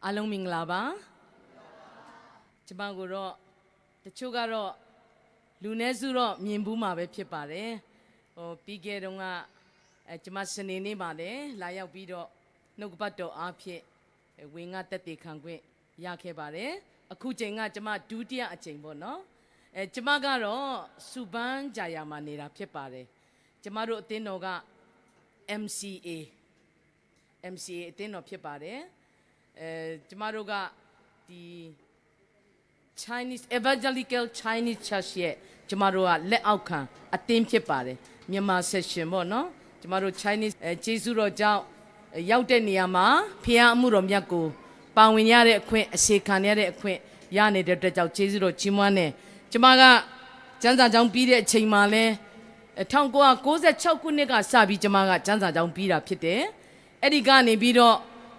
အားလုံးမင်္ဂလာပါကျမကတော့တချို့ကတော့လူနည်းစုတော့မြင်ဘူးမှာပဲဖြစ်ပါတယ်ပြီးခဲ့တော့ကကျမစနေနေ့မှာလည်းလာရောက်ပြီးတော့နှုတ်ကပတ်တော်အားဖြင့်ဝင်ငါတက်တေခံခွင့်ရခဲ့ပါတယ်အခုချိန်ကကျမဒုတိယအချိန်ပေါ့နော်ကျမကတော့စုပန်းကြာယာမှာနေတာဖြစ်ပါတယ်ကျမတို့အသင်းတော်က MCA အသင်းတော်ဖြစ်ပါတယ်ကျမတို့ကဒီ Chinese Evangelical Chinese Church ရဲ့ကျမတို့ကလက်အောက်ခံအသင်းဖြစ်ပါတယ်မြန်မာ section ပေါ့နော်ကျမတို့ Chinese ကျေးဇူးတော်ကြောင့်ရောက်တဲ့နေရာမှာဖခင်အမှုတော်မြတ်ကိုပါဝင်ရတဲ့အခွင့်အစီခံရတဲ့အခွင့်ရနေတဲ့အတွက်ကြောင့်ကျေးဇူးတော်ကြီးမွမ်းတယ်ကျမကကျမ်းစာကျောင်းပြီးတဲ့အချိန်မှာလဲ1996ခုနှစ်ကစပြီးကျမကကျမ်းစာကျောင်းပြီးတာဖြစ်တယ်အဲ့ဒီကနေပြီးတော့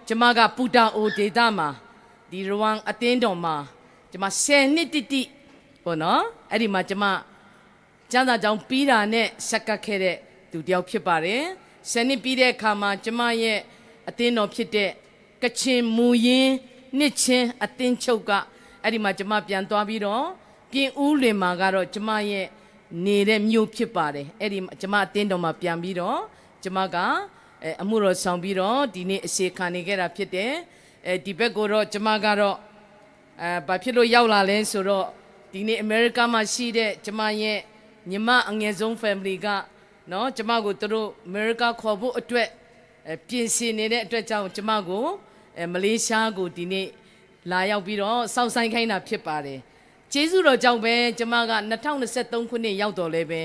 ကျမကပူတာအိုဒေတာမှာဒီရဝမ်အတင်းတော်မှာကျမ10နှစ်တိပေါ့နော်အဲ့ဒီမှာကျမကျမ်းစာကျောင်းပြီးတာနဲ့ဆက်ကပ်ခဲ့တဲ့သူတယောက်ဖြစ်ပါတယ်10နှစ်ပြီးတဲ့အခါမှာကျမရဲ့အတင်းတော်ဖြစ်တဲ့ကချင်မူရင်းနှစ်ချင်းအတင်းချုပ်ကအဲ့ဒီမှာကျမပြန်သွားပြီးတော့ပြင်ဦးလွင်မှာကတော့ကျမရဲ့နေတဲ့မြို့ဖြစ်ပါတယ်အဲ့ဒီကျမအတင်းတော်မှာပြန်ပြီးတော့ကျမကအမှုတော်ဆောင်ပြီးတော့ဒီနေ့အစီခံနေခဲ့တာဖြစ်တယ်ဒီဘက်ကိုတော့ကျမကတော့ဘာဖြစ်လို့ရောက်လာလဲဆိုတော့ဒီနေ့အမေရိကမှာရှိတဲ့ကျမရဲ့ညီမအငယ်ဆုံး family ကနော်ကျမကိုသူတို့အမေရိကခေါ်ဖို့အတွက်ပြင်ဆင်နေတဲ့အတွက်ကြောင့်ကျမကိုမလေးရှားကိုဒီနေ့လာရောက်ပြီးတော့စောင့်ဆိုင်ခိုင်းတာဖြစ်ပါတယ်ကျေးဇူးတော်ကြောင့်ပဲကျမက2023ခုနှစ်ရောက်တော့လဲပဲ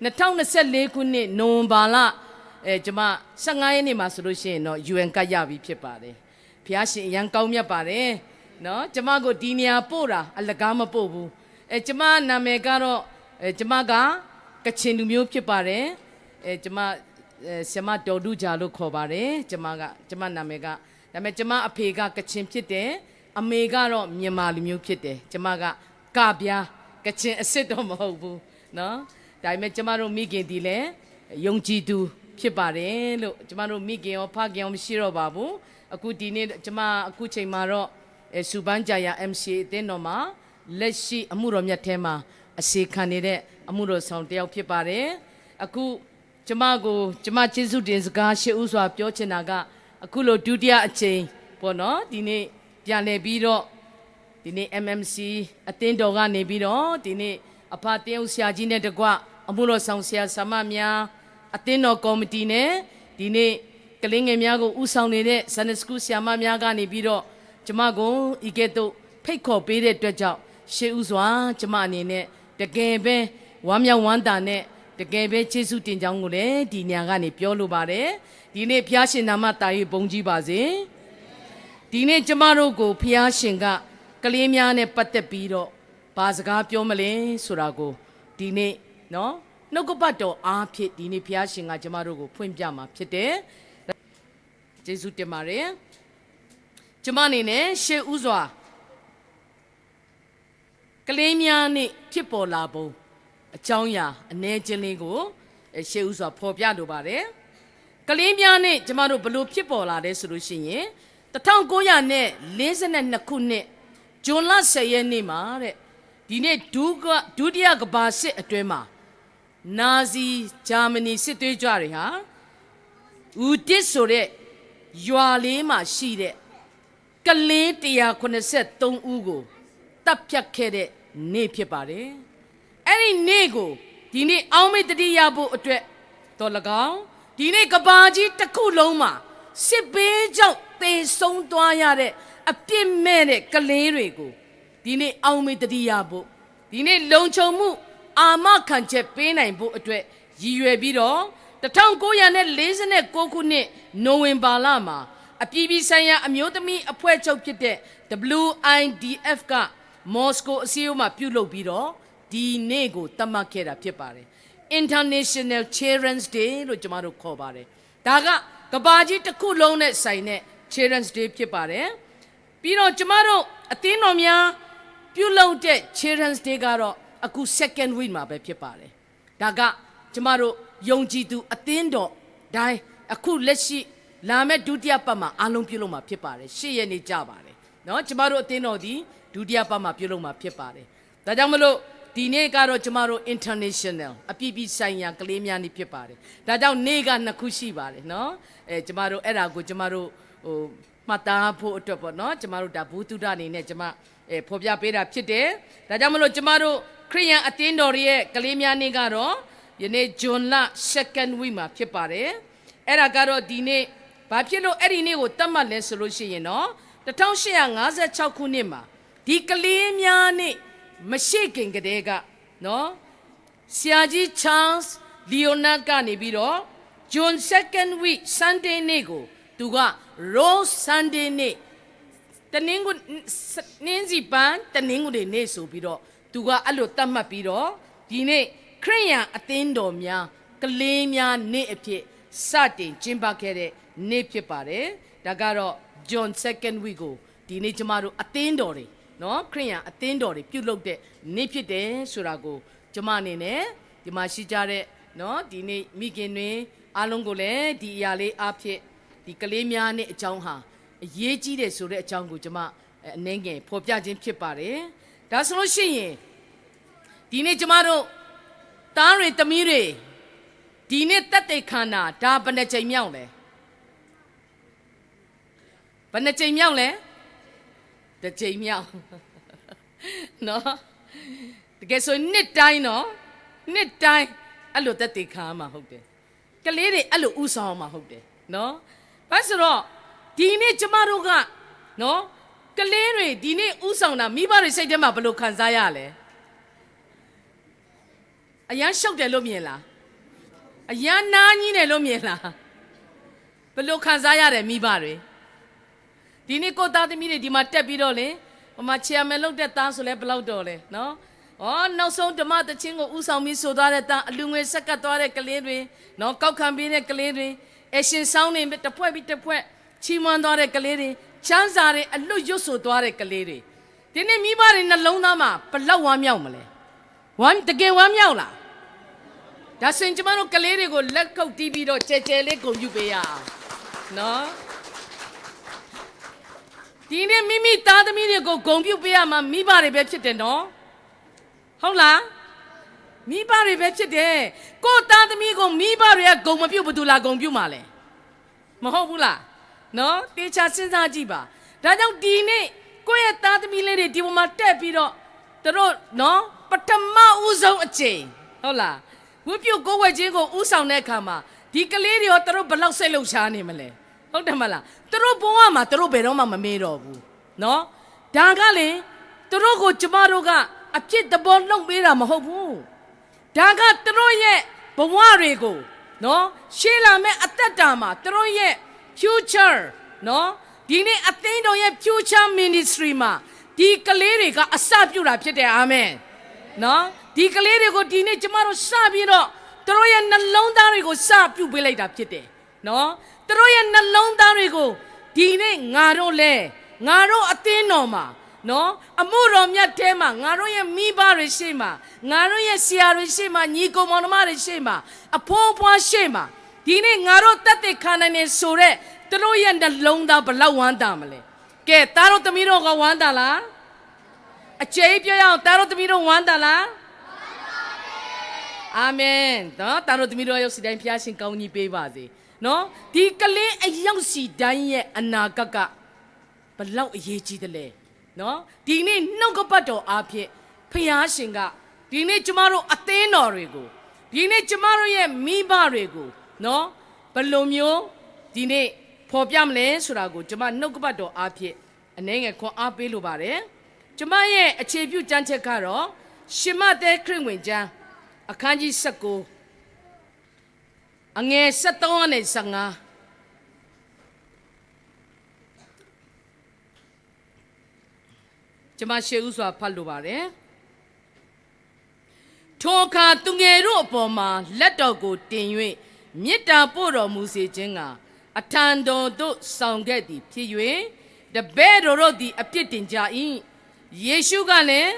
2024ခုနှစ်နိုဝင်ဘာလကျမ15ရက်နေ့မှာဆိုလို့ရှိရင်တော့ UN ကတ်ရပြီဖြစ်ပါတယ်ဖျားရှင်အရန်ကောင်းမြတ်ပါတယ်နော်ကျမကိုဒီနေရာပို့တာအလကားမပို့ဘူးကျမနာမည်ကတော့ကျမကကချင်လူမျိုးဖြစ်ပါတယ်ကျမဆရာမတော်ဒူဂျာလို့ခေါ်ပါတယ်ကျမနာမည်ကဒါပေမဲ့ကျမအဖေကကချင်ဖြစ်တယ်အမေကတော့မြန်မာလူမျိုးဖြစ်တယ်ကျမကပြားကချင်အစ်စ်တော့မဟုတ်ဘူးနော်ဒါပေမဲ့ကျမတို့မိခင်ဒီလဲယုံကြည်သူဖြစ်ပါတယ်လို့ကျမတို့မိခင်ရောဖခင်ရောမရှိတော့ပါဘူးအခုဒီနေ့ကျမအခုချိန်မှာတော့စူပန်းကြာယာ MCA အသင်းတော်မှာလက်ရှိအမှုတော်မြတ်ထဲမှာအစီခံနေတဲ့အမှုတော်ဆောင်တယောက်ဖြစ်ပါတယ်အခုကျမကျေးဇူးတင်စကားရှေ့ဦးစွာပြောချင်တာကအခုလိုဒုတိယအချိန်ပေါ့နော်ဒီနေ့ပြန်လည်ပြီးတော့ဒီနေ့ MMC အသင်းတော်ကနေပြီးတော့ဒီနေ့အဖတယောက်ဆရာကြီးနဲ့တကွအမှုတော်ဆောင်ဆရာဆရာမများအသင်းတော်ကော်မတီနဲ့ဒီနေ့ကလေးငယ်များကိုဦးဆောင်နေတဲ့ Sunday School ဆရာမများကနေပြီးတော့ကျမကိုဤကဲ့သို့ဖိတ်ခေါ်ပေးတဲ့အတွက်ကြောင့်ရှေးဥစွာကျမအနေနဲ့တကယ်ပဲဝမ်းမြောက်ဝမ်းသာနဲ့တကယ်ပဲကျေးဇူးတင်ကြောင်းကိုလည်းဒီညကနေပြောလိုပါတယ်ဒီနေ့ဖျားရှင်နာမတာ၍ဘုန်းကြီးပါစေဒီနေ့ကျမတို့ကိုဖျားရှင်ကကလေးများနဲ့ပတ်သက်ပြီးတော့ဘာစကားပြောမလဲဆိုတာကိုဒီနေ့နော်နှုတ်ကပတ်တော်အားဖြင့်ဒီနေ့ဘုရားရှင်ကကျမတို့ကိုဖွင့်ပြမှာဖြစ်တယ်။ကျေးဇူးတင်ပါတယ်။ကျမအနေနဲ့ရှေးဥစွာကလေးများနဲ့ဖြစ်ပေါ်လာပုံအကြောင်းအရာအ ਨੇ ချင်းလေးကိုရှေးဥစွာဖော်ပြလိုပါတယ်။ကလေးများနဲ့ကျမတို့ဘလို့ဖြစ်ပေါ်လာတယ်ဆိုလို့ရှိရင်1942ခုနှစ်ဇွန်လ10ရက်နေ့မှာတဲ့ဒီနေ့ဒုတိယကမ္ဘာစစ်အတွင်းမှာနာဇီဂျာမနီစစ်သွေးကြွတွေဟာဦးတစ်ဆိုတဲ့ရွာလေးမှာရှိတဲ့ကလေး183ဦးကိုတပ်ဖြတ်ခဲ့တဲ့နေ့ဖြစ်ပါတယ်အဲ့ဒီနေ့ကိုဒီနေ့အောက်မေ့တတိယဖို့အတွက်တော်၎င်းဒီနေ့ကဘာကြီးတစ်ခုလုံးမှာစစ်ဘေးကြောင့်သေဆုံးသွားရတဲ့အပြစ်မဲ့တဲ့ကလေးတွေကိုဒီနေ့အောက်မေ့တတိယဖို့ဒီနေ့လုံခြုံမှုအာမခံချက်ပေးနိုင်ဖို့အတွက်ရည်ရွယ်ပြီးတော့1946ခုနှစ်နိုဝင်ဘာလမှာအပြည်ပြည်ဆိုင်ရာအမျိုးသမီးအဖွဲ့ချုပ်ဖြစ်တဲ့ WIDF ကမော်စကိုအစည်းအဝေးမှာပြုလုပ်ပြီးတော့ဒီနေ့ကိုသတ်မှတ်ခဲ့တာဖြစ်ပါတယ် International Children's Day လို့ကျွန်တော်တို့ခေါ်ပါတယ်ဒါကကဘာကြီးတစ်ခုလုံးနဲ့ဆိုင်တဲ့ Children's Day ဖြစ်ပါတယ်ပြီးတော့ကျွန်တော်တို့အသင်းတော်များပြုလုပ်တဲ့ Children's Day ကတော့အခု second week မှာပဲဖြစ်ပါတယ်ဒါကကျမတို့ယုံကြည်သူအသင်းတော်တိုင်းအခုလက်ရှိ လာမဲ့ဒုတိယပတ်မှာအားလုံးပြုလုပ်မှာဖြစ်ပါတယ်ရှေ့ရက်နေ့ကြပါတယ်နော်ကျမတို့အသင်းတော်ဒီဒုတိယပတ်မှာပြုလုပ်မှာဖြစ်ပါတယ်ဒါကြောင့်မလို့ဒီနေ့ကတော့ကျမတို့ international အပြည်ပြည်ဆိုင်ရာကလေးများနေ့ဖြစ်ပါတယ်ဒါကြောင့်နေ့က2ခုရှိပါတယ်နော်ကျမတို့အဲ့ဒါကိုကျမတို့မှတ်သားဖို့အတွက်ပေါ့နော်ကျမတို့ဒါဘူးတုဒအနေနဲ့ကျမဖော်ပြပေးတာဖြစ်တယ်ဒါကြောင့်မလို့ကျမတို့ခရိယန်အသင်းတော်ရဲ့ကလေးများနေ့ကတော့ယနေ့ဇွန်လ 2nd week မှာဖြစ်ပါတယ်အဲ့ဒါကတော့ဒီနေ့ဘာဖြစ်လို့အဲ့ဒီနေ့ကိုတတ်မှတ်လဲဆိုလို့ရှိရင်နော်1856ခုနှစ်မှာဒီကလေးများနေ့မရှိခင်ကတည်းကနော်ဆရာကြီး Charles Leonard ကနေပြီးတော့ June 2nd week Sunday နေ့ကိုသူက Rose Sunday နေ့တနင်္ဂနွေစီပန်းတနင်္ဂနွေနေ့ဆိုပြီးတော့သူကအဲ့လိုတတ်မှတ်ပြီးတော့ဒီနေ့ခရိယန်အသင်းတော်များကလေးများနေ့အဖြစ်စတင်ကျင်းပခဲ့တဲ့နေ့ဖြစ်ပါတယ်ဒါကတော့ June 2nd week ကိုဒီနေ့ကျမတို့အသင်းတော်တွေနော်ခရိယန်အသင်းတော်တွေပြုလုပ်တဲ့နေ့ဖြစ်တယ်ဆိုတာကိုကျမအနေနဲ့ဒီမှာရှိကြတဲ့နော်ဒီနေ့မိခင်တွေအားလုံးကိုလည်းဒီအရာလေးအားဖြင့်ဒီကလေးများနဲ့အကြောင်းဟာအရေးကြီးတယ်ဆိုတဲ့အကြောင်းကိုကျမအနှဲငယ်ဖော်ပြခြင်းဖြစ်ပါတယ်ဒါဆိုလို့ရှိရင်ဒီနေ့ကျမတို့သားတွေသမီးတွေဒီနေ့တက်တဲ့ခန္ဓာဒါဘယ်နှချိန်မြောက်လဲဘယ်နှချိန်မြောက်လဲတစ်ချိန်မြောက်နော်တကယ်ဆိုနှစ်တိုင်းနော်နှစ်တိုင်းအဲ့လိုတက်တဲ့ခါမှာဟုတ်တယ်ကလေးတွေအဲ့လိုဥဆောင်မှာဟုတ်တယ်နော်ဘာဆိုတော့ဒီနေ့ကျမတို့ကနော်ကလေးတွေဒီနေ့ဥဆောင်တာမိဘတွေစိတ်ထဲမှာဘယ်လိုခံစားရလဲအရန်ရှုပ်တယ်လို့မြင်လားအရန်နားကြီးတယ်လို့မြင်လားဘယ်လိုခံစားရတယ်မိဘတွေဒီနေ့ကိုသားသမီးတွေဒီမှာတက်ပြီးတော့လေဟိုမှာချီယာမယ်လုပ်တဲ့သားဆိုလဲဘယ်လောက်တော့လဲနော်ဩနောက်ဆုံးဓမ္မသချင်းကိုဥဆောင်ပြီးဆိုသွားတဲ့သားအလူငွေဆက်ကပ်သွားတဲ့ကလေးတွေနော်ကောက်ခံပေးတဲ့ကလေးတွေအရှင်ဆောင်းနေတစ်ဖွဲ့ပြီးတစ်ဖွဲ့ချီးမွမ်းသွားတဲ့ကလေးတွေချမ်းသာတဲ့အလွတ်ရွတ်ဆိုသွားတဲ့ကလေးတွေဒီနေ့မိဘတွေနှလုံးသားမှာဘလောက်ဝမ်းမြောက်မလဲဝမ်းတကယ်ဝမ်းမြောက်လားဒါဆိုရင်ကျမတို့ကလေးတွေကိုလက်ခုပ်တီးပြီးတော့ကြဲကြဲလေးဂုဏ်ပြုပေးရအောင်နော်ဒီနေ့မိမိသားသမီးတွေကိုဂုဏ်ပြုပေးရမှာမိဘတွေပဲဖြစ်တယ်နော်ဟုတ်လားမိဘတွေပဲဖြစ်တယ်ကိုသားသမီးကိုမိဘတွေကဂုဏ်မပြုတ်ဘူးသူလားဂုဏ်ပြုမှာလဲမဟုတ်ဘူးလားနော်တေချာစဉ်းစားကြည့်ပါဒါကြောင့်ဒီနေ့ကိုယ့်ရဲ့သားသမီးလေးတွေဒီပေါ်မှာတက်ပြီးတော့တို့နော်ပထမဦးဆုံးအချိန်ဟုတ်လားဝိပုကိုယ်ဝဲခြင်းကိုဥဆောင်တဲ့အခါမှာဒီကလေးတွေရောတို့ဘလောက်စိတ်လှုပ်ရှားနေမလဲဟုတ်တယ်မလားတို့ဘဝမှာတို့ဘယ်တော့မှမမေ့တော့ဘူးနော်ဒါကလေတို့ကိုကျမတို့ကအဖြစ်သဘောလှုပ်ပေးတာမဟုတ်ဘူးဒါကတို့ရဲ့ဘဝတွေကိုနော်ရှေ့လာမဲ့အသက်တာမှာတို့ရဲ့ future နော်ဒီနေ့အသင်းတော်ရဲ့ future ministry မှာဒီကလေးတွေကအစပြုတာဖြစ်တယ်အာမင်နော်ဒီကလေးတွေကိုဒီနေ့ကျမတို့စပြီးတော့တို့ရဲ့နှလုံးသားတွေကိုစပြုပေးလိုက်တာဖြစ်တယ်နော်တို့ရဲ့နှလုံးသားတွေကိုဒီနေ့ငါတို့လဲငါတို့အသင်းတော်မှာနော်အမှုတော်မြတ်ထဲမှာငါတို့ရဲ့မိဘတွေရှေ့မှာငါတို့ရဲ့ဆရာတွေရှေ့မှာညီကောင်မောင်နှမတွေရှေ့မှာအဖိုးအဖွားရှေ့မှာဒီနေ့ငါတို့တတ်တဲ့ခန္ဓာနဲ့ဆိုတဲ့တို့ရဲ့နှလုံးသားဘလောက်ဝမ်းသာမလဲကဲသားတို့သမီးတို့ကဝမ်းသာလားအကျေးပြောရအောင်သားတို့သမီးတို့ဝမ်းသာလားအာမင်နော်သားတို့သမီးတို့ရောက်စီတိုင်းဖျားရှင်ကောင်းကြီးပေးပါစေနော်ဒီကလေးအရောက်စီတိုင်းရဲ့အနာဂတ်ကဘလောက်အရေးကြီးတယ်လဲနော်ဒီနေ့နှုတ်ကပတ်တော်အားဖြင့်ဖျားရှင်ကဒီနေ့ကျမတို့အသင်းတော်တွေကိုဒီနေ့ကျမတို့ရဲ့မိဘတွေကိုနော်ဘယ်လိုမျိုးဒီနေ့ဖော်ပြမလဲဆိုတာကိုကျမနှုတ်ကပတ်တော်အားဖြင့်အနည်းငယ်ခွန်အားပေးလိုပါတယ်ကျမရဲ့အခြေပြုကျမ်းချက်ကတော့ရှင်မဿဲခရစ်ဝင်ကျမ်းအခန်းကြီး19အငယ်73နဲ့15ကျမရှေးဥစွာဖတ်လိုပါတယ်ထိုအခါသူငယ်တို့အပေါ်မှာလက်တော်ကိုတင်၍မေတ္တာပို့တော်မူစေခြင်းကအထံတော်သို့ဆောင်ခဲ့သည်ဖြစ်၍တပည့်တော်တို့သည်အပြစ်တင်ကြ၏ယေရှုကလည်း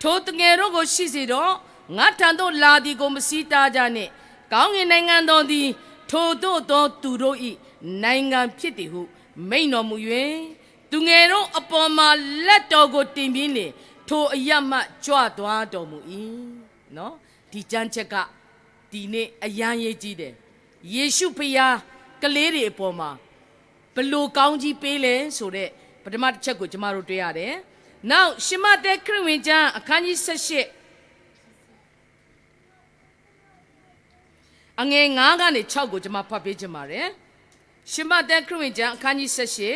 ထိုသူငယ်တို့ကိုရှိစေတော့ငါထံသို့လာသည်ကိုမစည်းတားကြနှင့်ကောင်းကင်နိုင်ငံတော်သည် ထိုတို့သောသူတို့ဤနိုင်ငံဖြစ်သည်ဟုမိန်တော်မူ၍သူငယ်တို့အပေါ်မှာလက်တော်ကိုတင်ပြီးလေထိုအရမှကြွသွားတော်မူ၏နော်ဒီကြမ်းချက်ကဒီနေ့အရန်ရေးကြီးတယ်ယေရှုဖျားကလေးတွေအပေါ်မှာဘလို့ကောင်းကြီးပေးလဲဆိုတဲ့ပထမတစ်ချက်ကိုကျမတို့တွေ့ရတယ်နောက်ရှမသက်ခရစ်ဝင်ကျမ်းအခန်းကြီး18အငယ်9ကနေ6ကိုကျွန်မဖတ်ပေးချင်ပါတယ်ရှမသက်ခရစ်ဝင်ကျမ်းအခန်းကြီး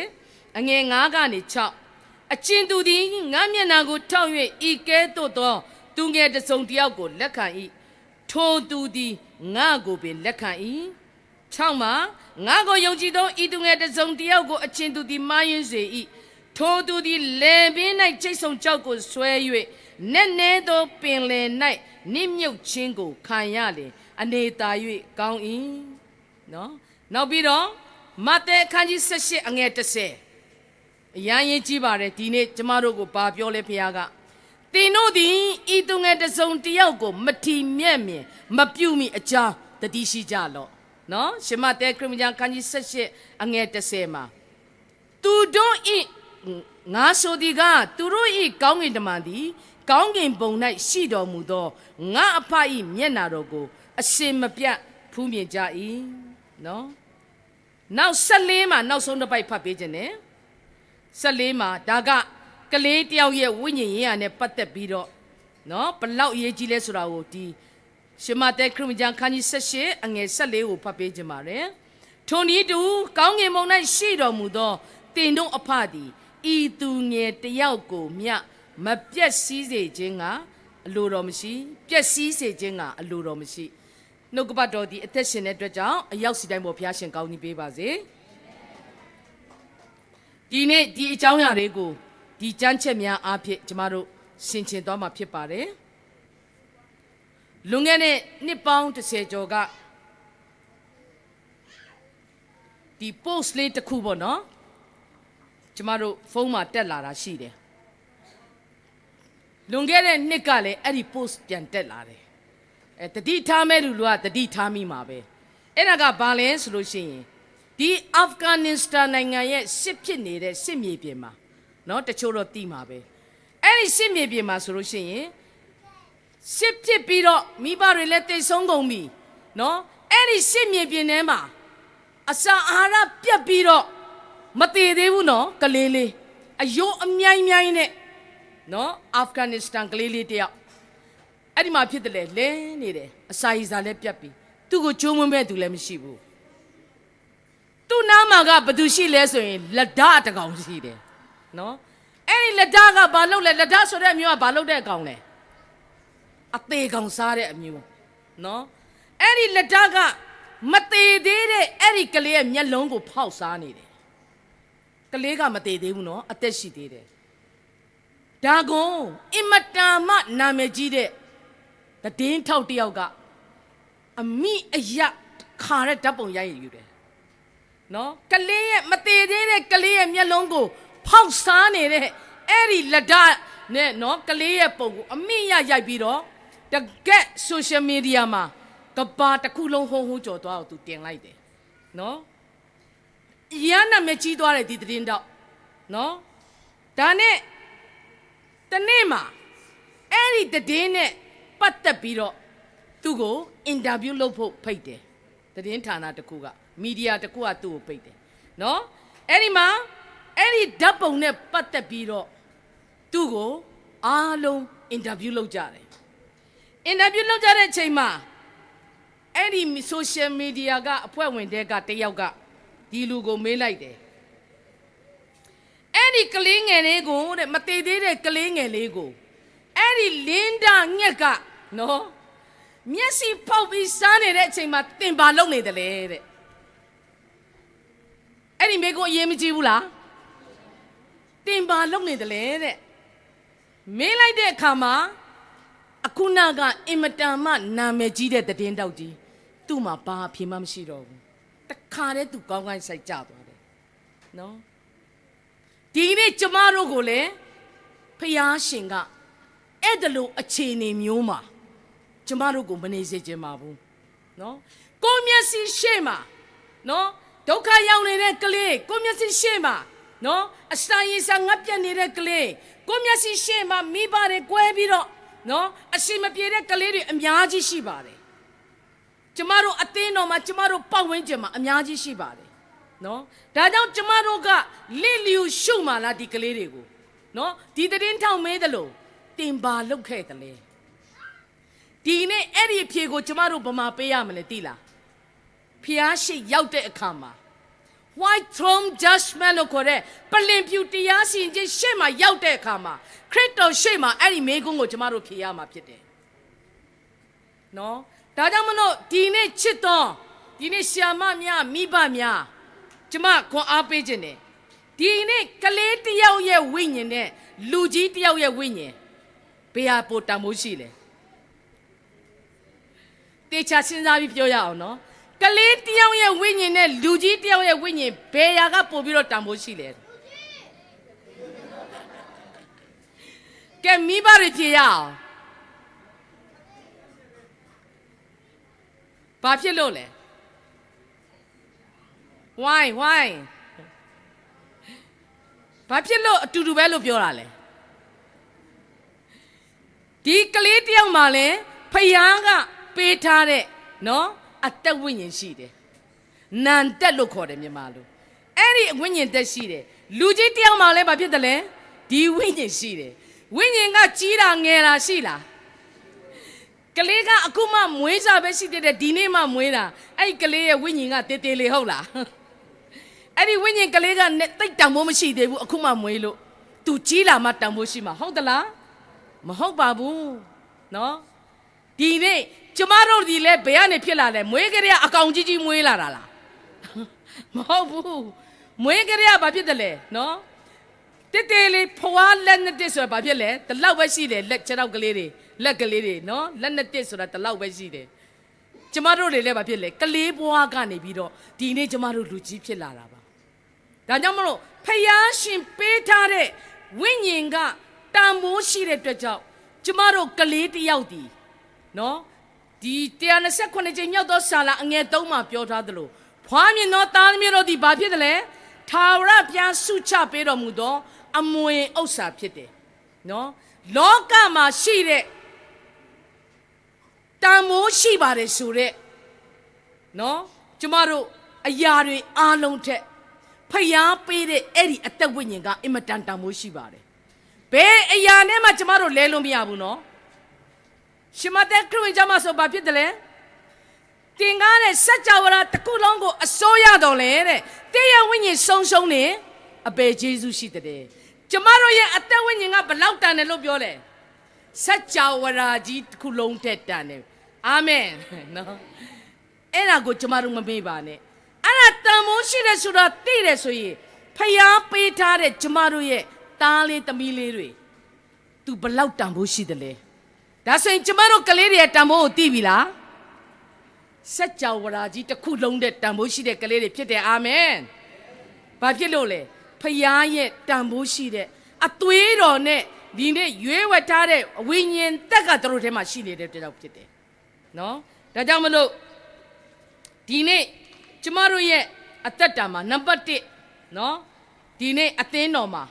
18အငယ်9ကနေ6အချင်းသူသည်ငါမျက်နာကိုထောက်၍ဤကဲ့သို့သောသူငယ်တစ်စုံတစ်ယောက်ကိုလက်ခံ၏ထိုသူသည်ငါကိုပင်လက်ခံ၏6မှာငါကိုယုံကြည်သောဤသူငယ်တစ်စုံတစ်ယောက်ကိုအချင်းသူသည်မှားယွင်းစေ၏ထိုသူသည်လေပင်၌ချိတ်ဆုံကြောက်ကိုဆွဲ၍နက်နဲသောပင်လယ်၌နစ်မြုပ်ခြင်းကိုခံရလေအနေသာ၍ကောင်း၏နော်နောက်ပြီးတော့မဿဲအခန်းကြီး18အငယ်30အရန်ရင်ကြီးပါတယ်ဒီနေ့ကျမတို့ကိုဘာပြောလဲဖခင်ကသင်တို့သည်ဤသူငယ်တစ်စုံတစ်ယောက်ကိုမထီမြက်မြင်မပြုမိအကြောင်းတတိရှိကြလော့နော်ရှမဿဲခရစ်ယာန်အခန်းကြီး18အငယ်30မှာသူတို့ဤငါဆိုသည်ကသူတို့ဤကောင်းကင်တမန်သည်ကောင်းကင်ဘုံ၌ရှိတော်မူသောငါအဖဤမျက်နာတော်ကိုအရှင်မပြတ်ဖူးမြင်ကြ၏နော်နောက်14မှာနောက်ဆုံးတစ်ပိုက်ဖတ်ပေးခြင်းနဲ့14မှာဒါကကလေးတယောက်ရဲ့ဝိညာဉ်ရေးရနဲ့ပတ်သက်ပြီးတော့နော်ဘလောက်အရေးကြီးလဲဆိုတာကိုဒီရှမသက်ခရစ်ယာန်ခန်းကြီး18အငယ်14ကိုဖတ်ပေးခြင်းပါတယ်ထိုနည်းတူကောင်းကင်ဘုံ၌ရှိတော်မူသောတင်တို့အဖသည်ဤသူငယ်တယောက်ကိုမြမပြက်စီးစေခြင်းကအလိုတော်မရှိပျက်စီးစေခြင်းကအလိုတော်မရှိနှုတ်ကပတ်တော်ဒီအသက်ရှင်တဲ့အတွက်ကြောင့်အရောက်စီတိုင်းပေါ်ဘုရားရှင်ကောင်းကြီးပေးပါစေဒီနေ့ဒီအကြောင်းအရာတွေကိုဒီကြမ်းချက်များအားဖြင့်ကျမတို့ဆင်ခြင်သွားမှာဖြစ်ပါတယ်လွန်ခဲ့တဲ့နှစ်ပေါင်း30ကျော်ကဒီ post လေးတစ်ခုပေါ့နော်ကျမတို့ဖုန်းမှာတက်လာတာရှိတယ်လွန်ခဲ့တဲ့နှစ်ကလည်းအဲ့ဒီ post ပြန်တက်လာတယ်တတိထားမဲ့လူကတတိထားမိမှာပဲအဲ့ဒါကဘာလဲဆိုလို့ရှိရင်ဒီအာဖဂန်နစ္စတန်နိုင်ငံရဲ့စစ်ဖြစ်နေတဲ့စစ်မြေပြင်မှာเนาะတချို့တော့သိမှာပဲအဲ့ဒီစစ်မြေပြင်မှာဆိုလို့ရှိရင်စစ်ဖြစ်ပြီးတော့မိဘတွေလည်းတိတ်ဆုံးကုန်ပြီเนาะအဲ့ဒီစစ်မြေပြင်ထဲမှာအစာအာဟာရပြတ်ပြီးတော့မတည်သေးဘူးเนาะကလေးလေးအယိုးအမြိုင်းမြိုင်းနဲ့เนาะအာဖဂန်နစ္စတန်ကလေးလေးတယောက်အဲ့ဒီမှာဖြစ်တယ်လေလဲနေတယ်အစာရည်စာလည်းပြတ်ပြီသူ့ကိုကျိုးမွန်းမဲ့သူလည်းမရှိဘူးသူ့နားမှာကဘသူရှိလဲဆိုရင်လက်ဓာတ်တကောင်ရှိတယ်နော်အဲ့ဒီလက်ဓာတ်ကဘာလုပ်လဲလက်ဓာတ်ဆိုတဲ့အမျိုးကဘာလုပ်တဲ့အကောင်လဲအသေးကောင်စားတဲ့အမျိုးနော်အဲ့ဒီလက်ဓာတ်ကမသေးသေးတဲ့အဲ့ဒီကလေးရဲ့မျက်လုံးကိုဖောက်စားနေတယ်ကလေးကမသေးသေးဘူးနော်အသက်ရှိသေးတယ်ဒါကွန်အင်မတန်မှနာမည်ကြီးတဲ့တည်င်းထောက်တယောက်ကအမိအယခါတဲ့ဓာတ်ပုံရိုက်ယူတယ်နော်ကလေးရဲ့မသေးသေးတဲ့ကလေးရဲ့မျက်လုံးကိုဖောက်စားနေတဲ့အဲ့ဒီလက်ဓာတ်နဲ့နော်ကလေးရဲ့ပုံကိုအမိရိုက်ပြီးတော့တကက် social media မှာကဘာတစ်ခုလုံးဟုံးဟုံးကြော်သွားအောင်သူတင်လိုက်တယ်နော်ရန်နာမည်ကြီးသွားတယ်ဒီတည်င်းတော့နော်ဒါနဲ့တနေ့မှာအဲ့ဒီတည်င်းနဲ့ပတ်သက်ပြီးတော့သူ့ကိုအင်တာဗျူးလုပ်ဖို့ဖိတ်တယ်သတင်းဌာနတစ်ခုကမီဒီယာတစ်ခုကသူ့ကိုဖိတ်တယ်နော်အဲ့ဒီမှာအဲ့ဒီဓာတ်ပုံနဲ့ပတ်သက်ပြီးတော့သူ့ကိုအားလုံးအင်တာဗျူးလုပ်ကြတယ်အင်တာဗျူးလုပ်ကြတဲ့အချိန်မှာအဲ့ဒီ social media ကအဖွဲ့ဝင်တွေကတယောက်ကဒီလူကိုမေးလိုက်တယ်အဲ့ဒီကလေးငယ်လေးကိုတဲ့မသေးသေးတဲ့ကလေးငယ်လေးကိုအဲ့ဒီလင်းဒါငှက်ကနော်မျက်စိဖောက်ပြီးစားနေတဲ့အချိန်မှာတင်ပါလုံနေတယ်လေတဲ့အဲ့ဒီမိကိုအရေးမကြီးဘူးလားတင်ပါလုံနေတယ်လေတဲ့မေးလိုက်တဲ့အခါမှာအခုနကအင်မတန်မှနာမည်ကြီးတဲ့တည်င်းတောက်ကြီးသူ့မှာဘာအဖြစ်မှမရှိတော့ဘူးတခါတည်းသူကောင်းကောင်းဆိုင်ကြသွားတယ်နော်ဒီနေ့ကျမတို့ကိုလည်းဖျားရှင်ကအဲ့ဒါလိုအခြေအနေမျိုးမှာကျမတို့ကိုမနေစေချင်ပါဘူးနော် ကိုမျက်စိရှေ့မှာနော်ဒုက္ခရောက်နေတဲ့ကလေးကိုမျက်စိရှေ့မှာနော်အစာရည်စာငတ်ပြတ်နေတဲ့ကလေးကိုမျက်စိရှေ့မှာမိဘတွေကွဲပြီးတော့နော်အရှိမပြေတဲ့ကလေးတွေအများကြီးရှိပါတယ်ကျမတို့အသင်းတော်မှာကျမတို့ပတ်ဝန်းကျင်မှာအများကြီးရှိပါတယ်နော်ဒါကြောင့်ကျမတို့ကလစ်လျူရှုမှလားဒီကလေးတွေကိုနော်ဒီသတင်းထောက်မေးတယ်လို့တင်ပါလုပ်ခဲ့တယ်လေဒီနေ့အဲ့ဒီအဖြေကိုကျမတို့ဗမာပေးရမလဲသိလားဖျားရှိရောက်တဲ့အခါမှာ white throne judgment လို့ခေါ်တဲ့ပလင်ဖြူတရားစီရင်ခြင်းရှေ့မှာရောက်တဲ့အခါမှာခရစ်တော်ရှေ့မှာအဲ့ဒီမေးခွန်းကိုကျမတို့ဖြေရမှာဖြစ်တယ်နော်ဒါကြောင့်မလို့ဒီနေ့ချစ်တော်ဒီနေ့ဆရာမများမိဘများကျမခွန်အားပေးခြင်းနဲ့ဒီနေ့ကလေးတယောက်ရဲ့ဝိညာဉ်နဲ့လူကြီးတယောက်ရဲ့ဝိညာဉ်ဘယ်ဟာပိုတန်ဖိုးရှိလဲတေချာစဉ်းစားပြီးပြောရအောင်နော်ကလေးတယောက်ရဲ့ဝိညာဉ်နဲ့လူကြီးတယောက်ရဲ့ဝိညာဉ်ဘယ်ဟာကပိုပြီးတော့တန်ဖိုးရှိလဲကဲမိဘတွေဖြေရအောင်ဘာဖြစ်လို့လဲ why ဘာဖြစ်လို့အတူတူပဲလို့ပြောတာလဲဒီကလေးတယောက်မှလည်းဖယားကပေးထားတဲ့နော်အသက်ဝိညာဉ်ရှိတယ်နံတက်လို့ခေါ်တယ်မြန်မာလိုအဲ့ဒီဝိညာဉ်တက်ရှိတယ်လူကြီးတယောက်မှလည်းဘာဖြစ်တယ်လဲဒီဝိညာဉ်ရှိတယ်ဝိညာဉ်ကကြီးတာငယ်တာရှိလားကလေးကအခုမှမွေးစားပဲရှိတဲ့ဒီနေ့မှမွေးတာအဲ့ဒီကလေးရဲ့ဝိညာဉ်ကတေးသေးလေးဟုတ်လားအဲ့ဒီဝိညာဉ်ကလေးကတိတ်တန်ဖိုးမရှိသေးဘူးအခုမှမွေးလို့သူကြီးလာမှတန်ဖိုးရှိမှာဟုတ်သလားမဟုတ်ပါဘူးနော်ဒီနေ့ကျမတို့ဒီလဲဘယ်ကနေဖြစ်လာလဲမွေးကလေးကအကောင်ကြီးကြီးမွေးလာတာလားမဟုတ်ဘူးမွေးကလေးကဘာဖြစ်တယ်လဲနော်တေးသေးလေးဖွားလက်နဲ့တစ်ဆိုဘာဖြစ်လဲဒီလောက်ပဲရှိတယ်လက်ခြေထောက်ကလေးတွေလက်ကလေးတွေနော်လက်နဲ့တစ်ဆိုတာဒီလောက်ပဲရှိတယ်ကျမတို့တွေလည်းဘာဖြစ်လဲကလေးဘွားကနေပြီးတော့ဒီနေ့ကျမတို့လူကြီးဖြစ်လာတာပါဒါကြောင့်မလို့ဖယားရှင်ပေးထားတဲ့ဝိညာဉ်ကတန်ဖိုးရှိတဲ့အတွက်ကြောင့်ကျမတို့ကလေးတယောက်ဒီနော်ဒီ129ချိန်မြောက်သောဆာလာအငယ်3မှာပြောထားသလိုဖွားမြင်သောသားသမီးတို့ဒီဘာဖြစ်တယ်လဲထာဝရဘုရားဆုချပေးတော်မူသောအမွေဥစ္စာဖြစ်တယ်နော်လောကမှာရှိတဲ့တန်ဖိုးရှိပါတယ်ဆိုတဲ့နော်ကျမတို့အရာတွေအားလုံးထက်ဖျားပေးတဲ့အဲ့ဒီအသက်ဝိညာဉ်ကအင်မတန်တန်ဖိုးရှိပါတယ်ဘယ်အရာနဲ့မှကျမတို့လဲလို့မရဘူးနော်ရှင်မသက်ခရစ်ဝင်ကျမ်းမှာဆိုဘာဖြစ်တယ်လဲတင်ကားတဲ့စัจ java တစ်ခုလုံးကိုအစိုးရတော်လဲတဲ့တရားဝိညာဉ်ဆုံးနေအပေကျေးဇူးရှိတဲ့ကျမတို့ရဲ့အသက်ဝိညာဉ်ကဘလောက်တန်တယ်လို့ပြောလဲစัจ java ကြီးတစ်ခုလုံးတက်တန်တယ်အာမင်နော်အဲ့ဒါကိုကျမတို့မမေ့ပါနဲ့အဲ့ဒါတန်ဖိုးရှိတယ်ဆိုတာသိတယ်ဆိုရင်ဖျားပေးထားတဲ့ကျမတို့ရဲ့သားလေးသမီးလေးတွေသူဘလောက်တန်ဖိုးရှိတယ်လဲဒါဆိုရင်ကျမတို့ကလေးတွေရဲ့တန်ဖိုးကိုသိပြီလားစัจ java ကြီးတစ်ခုလုံးတဲ့တန်ဖိုးရှိတဲ့ကလေးတွေဖြစ်တယ်အာမင်ဘာဖြစ်လို့လဲဖျားရဲ့တန်ဖိုးရှိတဲ့အသွေးတော်နဲ့ဒီနေ့ရွေးဝတ်ထားတဲ့ဝိညာဉ်တက်ကတို့ထဲမှာရှိနေတဲ့တောက်ဖြစ်တယ်နော်ဒါကြောင့်မလို့ဒီနေ့ကျမတို့ရဲ့အသက်တာမှာနံပါတ်1နော်ဒီနေ့အသင်းတော်မှာ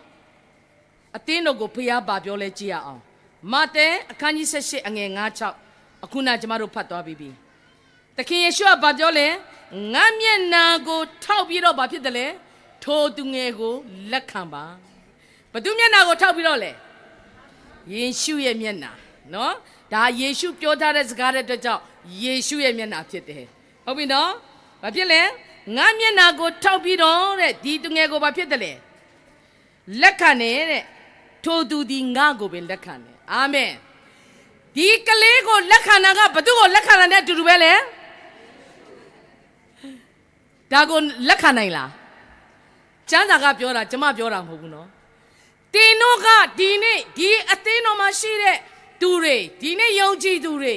အသင်းတော်ကိုဖျားပါပြောလဲကြည့်ရအောင်မာသဲအခန်းကြီး18အငယ်9-6အခုနကျမတို့ဖတ်သွားပြီးပြီသခင်ယေရှုကဘာပြောလဲငါမျက်နာကိုထောက်ပြီးတော့ဘာဖြစ်တယ်လဲထိုသူငယ်ကိုလက်ခံပါဘသူမျက်နာကိုထောက်ပြီးတော့လဲယေရှုရဲ့မျက်နာနော်ဒါယေရှုပြောထားတဲ့စကားတဲ့အတွက်ကြောင့်ယေရှုရဲ့မျက်နာဖြစ်တယ်ဟုတ်ပြီနော်ဘာဖြစ်လဲငါမျက်နာကိုထောက်ပြီးတော့တဲ့ဒီသူငယ်ကိုဘာဖြစ်တယ်လဲလက်ခံတဲ့ထိုသူဒီငါကိုပဲလက်ခံတယ်အာမင်ဒီကလေးကိုလက်ခံတာကဘသူကိုလက်ခံတာနဲ့အတူတူပဲလေဒါကိုလက်ခံနိုင်လားကျမ်းစာကပြောတာကျမပြောတာမဟုတ်ဘူးနော်တင်တို့ကဒီနေ့ဒီအသင်းတော်မှာရှိတဲ့သူတွေဒီနေ့ယုံကြည်သူတွေ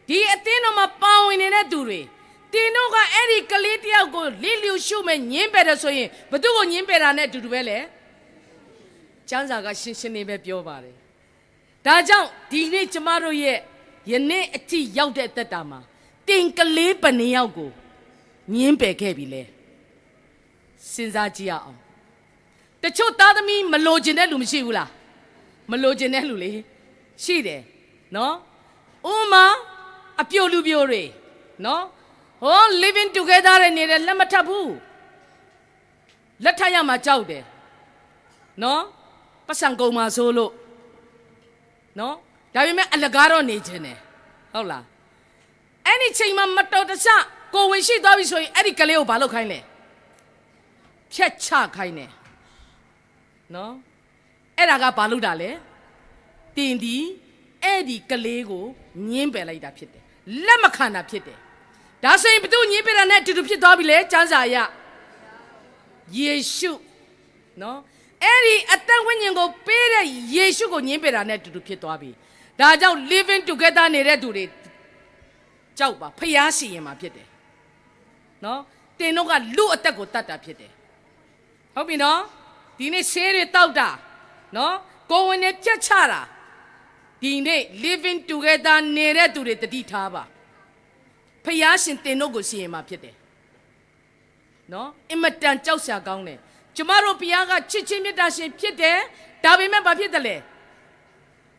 ဒီအသင်းတော်မှာပါဝင်နေတဲ့သူတွေတင်တို့ကအဲ့ဒီကလေးတယောက်ကိုလစ်လျူရှုမဲ့ညင်းပယ်တယ်ဆိုရင်ဘသူကိုညင်းပယ်တာနဲ့အတူတူပဲလေကျမ်းစာကရှင်းရှင်းလေးပဲပြောပါတယ်ဒါကြောင့်ဒီနေ့ကျမတို့ရဲ့ယနေ့အထိရောက်တဲ့အသက်တာမှာ တင်ကလေးပနေရောက်ကိုညင်းပယ်ခဲ့ပြီလေစဉ်းစားကြည့်ရအောင်တချို့သားသမီးမလိုချင်တဲ့လူမရှိဘူးလားမလိုချင်တဲ့လူလေရှိတယ်နော်ဥမာအပြိုလူပြိုတွေနော်ဟော living together နဲ့နေတယ်လက်မထပ်ဘူးလက်ထပ်ရမှာကြောက်တယ်နော်ပတ်စံကုန်မှာဆိုလို့နော်ဒါပေမဲ့အလကားတော့နေခြင်းတယ်ဟုတ်လားအဲ့ဒီချိန်မှာမတော်တဆကိုဝင်ရှိသွားပြီဆိုရင်အဲ့ဒီကလေးကိုဘာလုပ်ခိုင်းလဲဖြတ်ချခိုင်းတယ်နော်အဲ့ဒါကဘာလုပ်တာလဲတင်ဒီအဲ့ဒီကလေးကိုညင်းပယ်လိုက်တာဖြစ်တယ်လက်မခံတာဖြစ်တယ်ဒါဆိုရင်ဘသူညင်းပယ်တာနဲ့အတူတူဖြစ်သွားပြီလေကျမ်းစာအရယေရှုနော်အဲ့ဒီအသက်ဝိညာဉ်ကိုပေးတဲ့ယေရှုကိုညင်းပယ်တာနဲ့အတူတူဖြစ်သွားပြီဒါကြောင့် living together နေတဲ့သူတွေကြောက်ပါဖျားရှိရင်မှာဖြစ်တယ်နော်တင်တို့ကလူအသက်ကိုတတ်တာဖြစ်တယ်ဟုတ်ပြီနော်ဒီနေ့ဆေးတွေတောက်တာနော်ကိုဝင်နဲ့ပြတ်ချတာဒီနေ့ living together နေတဲ့သူတွေတတိထားပါဖျားရှင်တင်တို့ကိုရှိရင်မှာဖြစ်တယ်နော်အင်မတန်ကြောက်စရာကောင်းတယ်ကျမတို့ဘုရားကချစ်ချင်းမေတ္တာရှင်ဖြစ်တယ်ဒါပေမဲ့ဘာဖြစ်တယ်လဲ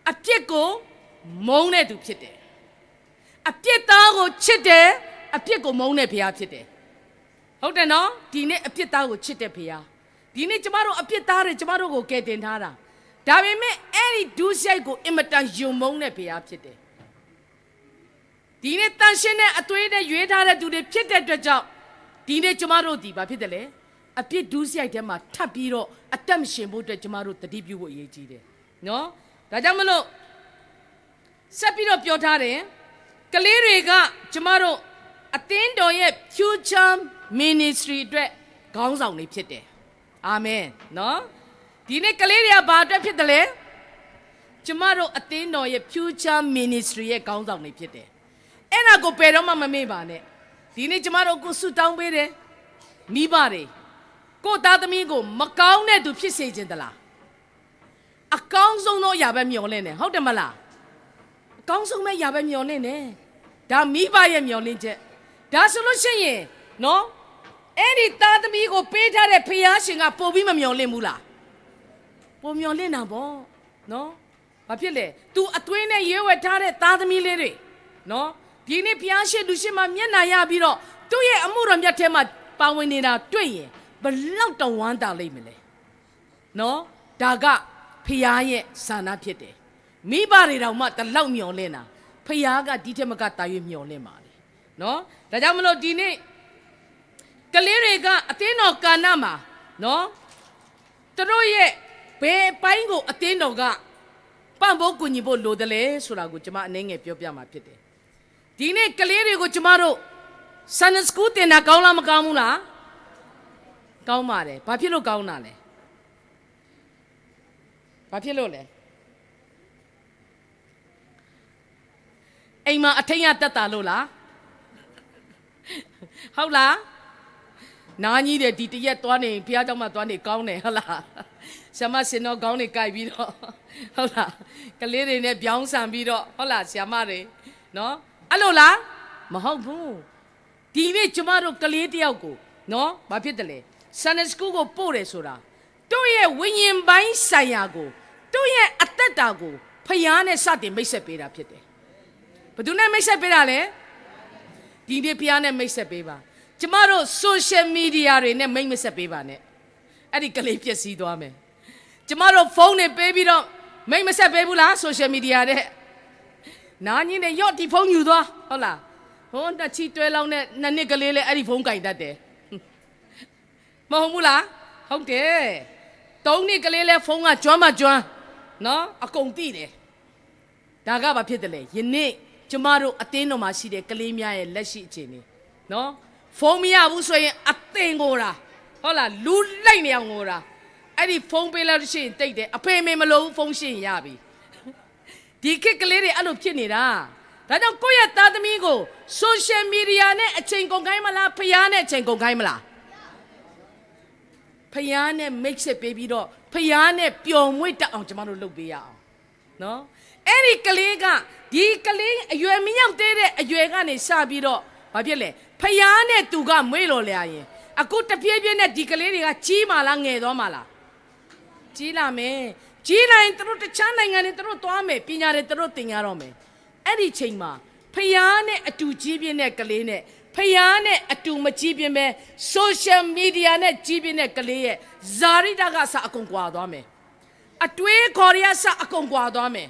အပြစ်ကိုမုန်းတဲ့သူဖြစ်တယ်အပြစ်သားကိုချစ်တယ်အပြစ်ကိုမုန်းတဲ့ဘုရားဖြစ်တယ်ဟုတ်တယ်နော်ဒီနေ့အပြစ်သားကိုချစ်တဲ့ဘုရားဒီနေ့ကျမတို့အပြစ်သားတွေကျမတို့ကိုကယ်တင်ထားတာဒါပေမဲ့အဲ့ဒီဒုစရိုက်ကိုအင်မတန်ယုံမုန်းတဲ့ဘုရားဖြစ်တယ်ဒီနေ့တန်ရှင်းတဲ့အသွေးနဲ့ရွေးထားတဲ့သူတွေဖြစ်တဲ့အတွက်ကြောင့်ဒီနေ့ကျမတို့ဒီဘာဖြစ်တယ်လဲအပြစ်ဒုစရိုက်ထဲမှာထပ်ပြီးတော့အသက်မရှင်ဖို့အတွက်ကျမတို့တတိပြုဖို့အရေးကြီးတယ်နော်ဒါကြောင့်မလို့ဆက်ပြီးတော့ပြောထားတယ်ကလေးတွေကကျမတို့အသင်းတော်ရဲ့ future ministry အတွက်ခေါင်းဆောင်တွေဖြစ်တယ်အာမင်နော်ဒီနေ့ကလေးတွေကဘာအတွက်ဖြစ်တယ်လဲကျမတို့အသင်းတော်ရဲ့ future ministry ရဲ့ခေါင်းဆောင်တွေဖြစ်တယ်အဲ့ဒါကိုဘယ်တော့မှမမေ့ပါနဲ့ဒီနေ့ကျမတို့ကိုဆုတောင်းပေးတယ်မိဘတွေကိုသားသမီးကိုမကောင်းတဲ့သူဖြစ်စေခြင်းတလားအကောင်းဆုံးသောအရာပဲမျှော်လင့်တယ်ဟုတ်တယ်မလားအကောင်းဆုံးပဲအရာပဲမျှော်လင့်တယ်ဒါမိဘရဲ့မျှော်လင့်ချက်ဒါဆိုလို့ရှိရင်နော်အဲ့ဒီသားသမီးကိုပေးထားတဲ့ဖခင်ရှင်ကပို့ပြီးမမျှော်လင့်ဘူးလားပို့မျှော်လင့်တာပေါ့နော်ဘာဖြစ်လဲ तू အသွေးနဲ့ရွေးဝဲထားတဲ့သားသမီးလေးတွေနော်ဒီနေ့ဖခင်ရှင်လူရှင်မှာမျက်နှာရပြီးတော့သူ့ရဲ့အမှုတော်မြတ်ထဲမှာပါဝင်နေတာတွေ့ရင်ဘလောက်တောင်ဝမ်းသာလိမ့်မလဲနော်ဒါကဖခင်ရဲ့ဆန္ဒဖြစ်တယ်မိဘတွေတောင်မှတလောက်မျှော်လင့်တာဖခင်ကဒီထက်မကတာ၍မျှော်လင့်ပါလေနော်ဒါကြောင့်မလို့ဒီနေ့ကလေးတွေကအသင်းတော်ကာဏမှာနော်သူတို့ရဲ့ဘယ်ပိုင်းကိုအသင်းတော်ကပံ့ပိုးကူညီဖို့လိုတယ်လဲဆိုတာကိုကျွန်မအနေငယ်ပြောပြမှာဖြစ်တယ်ဒီနေ့ကလေးတွေကိုကျွန်မတို့ Sunday School တင်တာကောင်းလားမကောင်းဘူးလားကောင်းပါတယ်ဘာဖြစ်လို့ကောင်းတာလဲဘာဖြစ်လို့လဲအိမ်မှာအထင်ရတက်တာလို့လားဟုတ်လားနားကြီးတယ်ဒီတရက်သွားနေဘုရားကျောင်းမှာသွားနေကောင်းတယ်ဟုတ်လားဆရာမစင်တော်ကောင်းနေကြိုက်ပြီးတော့ဟုတ်လားကလေးတွေနဲ့ပြောင်းဆံပြီးတော့ဟုတ်လားဆရာမတွေနော်အဲ့လိုလားမဟုတ်ဘူးဒီနေ့ကျမတို့ကလေးတယောက်ကိုနော်ဘာဖြစ်တယ်လဲ Sunday School ကိုပို့တယ်ဆိုတာသူ့ရဲ့ဝိညာဉ်ပိုင်းဆိုင်ရာကိုသူ့ရဲ့အသက်တာကိုဖခင်နဲ့စတင်မိတ်ဆက်ပေးတာဖြစ်တယ်ဘယ်သူနဲ့မိတ်ဆက်ပေးတာလဲဒီနေ့ဖခင်နဲ့မိတ်ဆက်ပေးပါကျမတို့ social media တွေနဲ့မိတ်မဆက်ပေးပါနဲ့အဲ့ဒီကလေးပြည့်စည်သွားမယ်ကျမတို့ဖုန်းနဲ့ပေးပြီးတော့မိတ်မဆက်ပေးဘူးလား social media တဲ့နားကြီးနဲ့ရော့ဒီဖုန်းယူသွားဟုတ်လားဟိုတချီတွဲလောင်းနဲ့နှစ်နှစ်ကလေးလဲအဲ့ဒီဖုန်းကင်တတ်တယ်မဟုတ်ဘူးလားဟုတ်တယ်သုံးနှစ်ကလေးလဲဖုန်းကကျွမ်းမကျွမ်းနော်အကုန်သိတယ်ဒါကဘာဖြစ်တယ်လဲယနေ့ကျမတို့အတင်းတော်မှာရှိတဲ့ကလေးများရဲ့လက်ရှိအခြေအနေနော်ဖုန်းမရဘူးဆိုရင်အသင်ကိုတာဟုတ်လားလူလိုက်နေအောင်ကိုတာအဲ့ဒီဖုန်းပေးလို့ရှိရင်တိတ်တယ်အဖေမေမလို့ဖုန်းရှိရင်ရပြီဒီခေတ်ကလေးတွေအဲ့လိုဖြစ်နေတာဒါကြောင့်ကိုယ့်ရဲ့သားသမီးကို social media နဲ့အချိန်ကုန်ခိုင်းမလားဖျားနဲ့အချိန်ကုန်ခိုင်းမလားဖျားနဲ့ make ဆက်ပေးပြီးတော့ဖျားနဲ့ပျော်မွေ့တတ်အောင်ကျမတို့လုပ်ပေးရအောင် နော်အဲ့ဒီကလေးကဒီကလေးအရွယ်မရောက်သေးတဲ့အရွယ်ကနေစပြီးတော့ဘာဖြစ်လဲဖယားနဲ့သူကမွေးလို့လဲရင်အခုတပြေးပြေးနဲ့ဒီကလေးတွေကကြီးမာလားငယ်သွားမှာလားကြီးလာမယ်ကြီးလိုက်သူတို့တခြားနိုင်ငံတွေသူတို့သွားမယ်ပညာတွေသူတို့သင်ရတော့မယ်အဲ့ဒီချိန်မှာဖယားနဲ့အတူကြီးပြင်းတဲ့ကလေးနဲ့ဖယားနဲ့အတူမကြီးပြင်းပဲ social media နဲ့ကြီးပြင်းတဲ့ကလေးရဲ့ဇာရိတကစအကုန်ကွာသွားမယ်အတွေးခေါ်ရစအကုန်ကွာသွားမယ်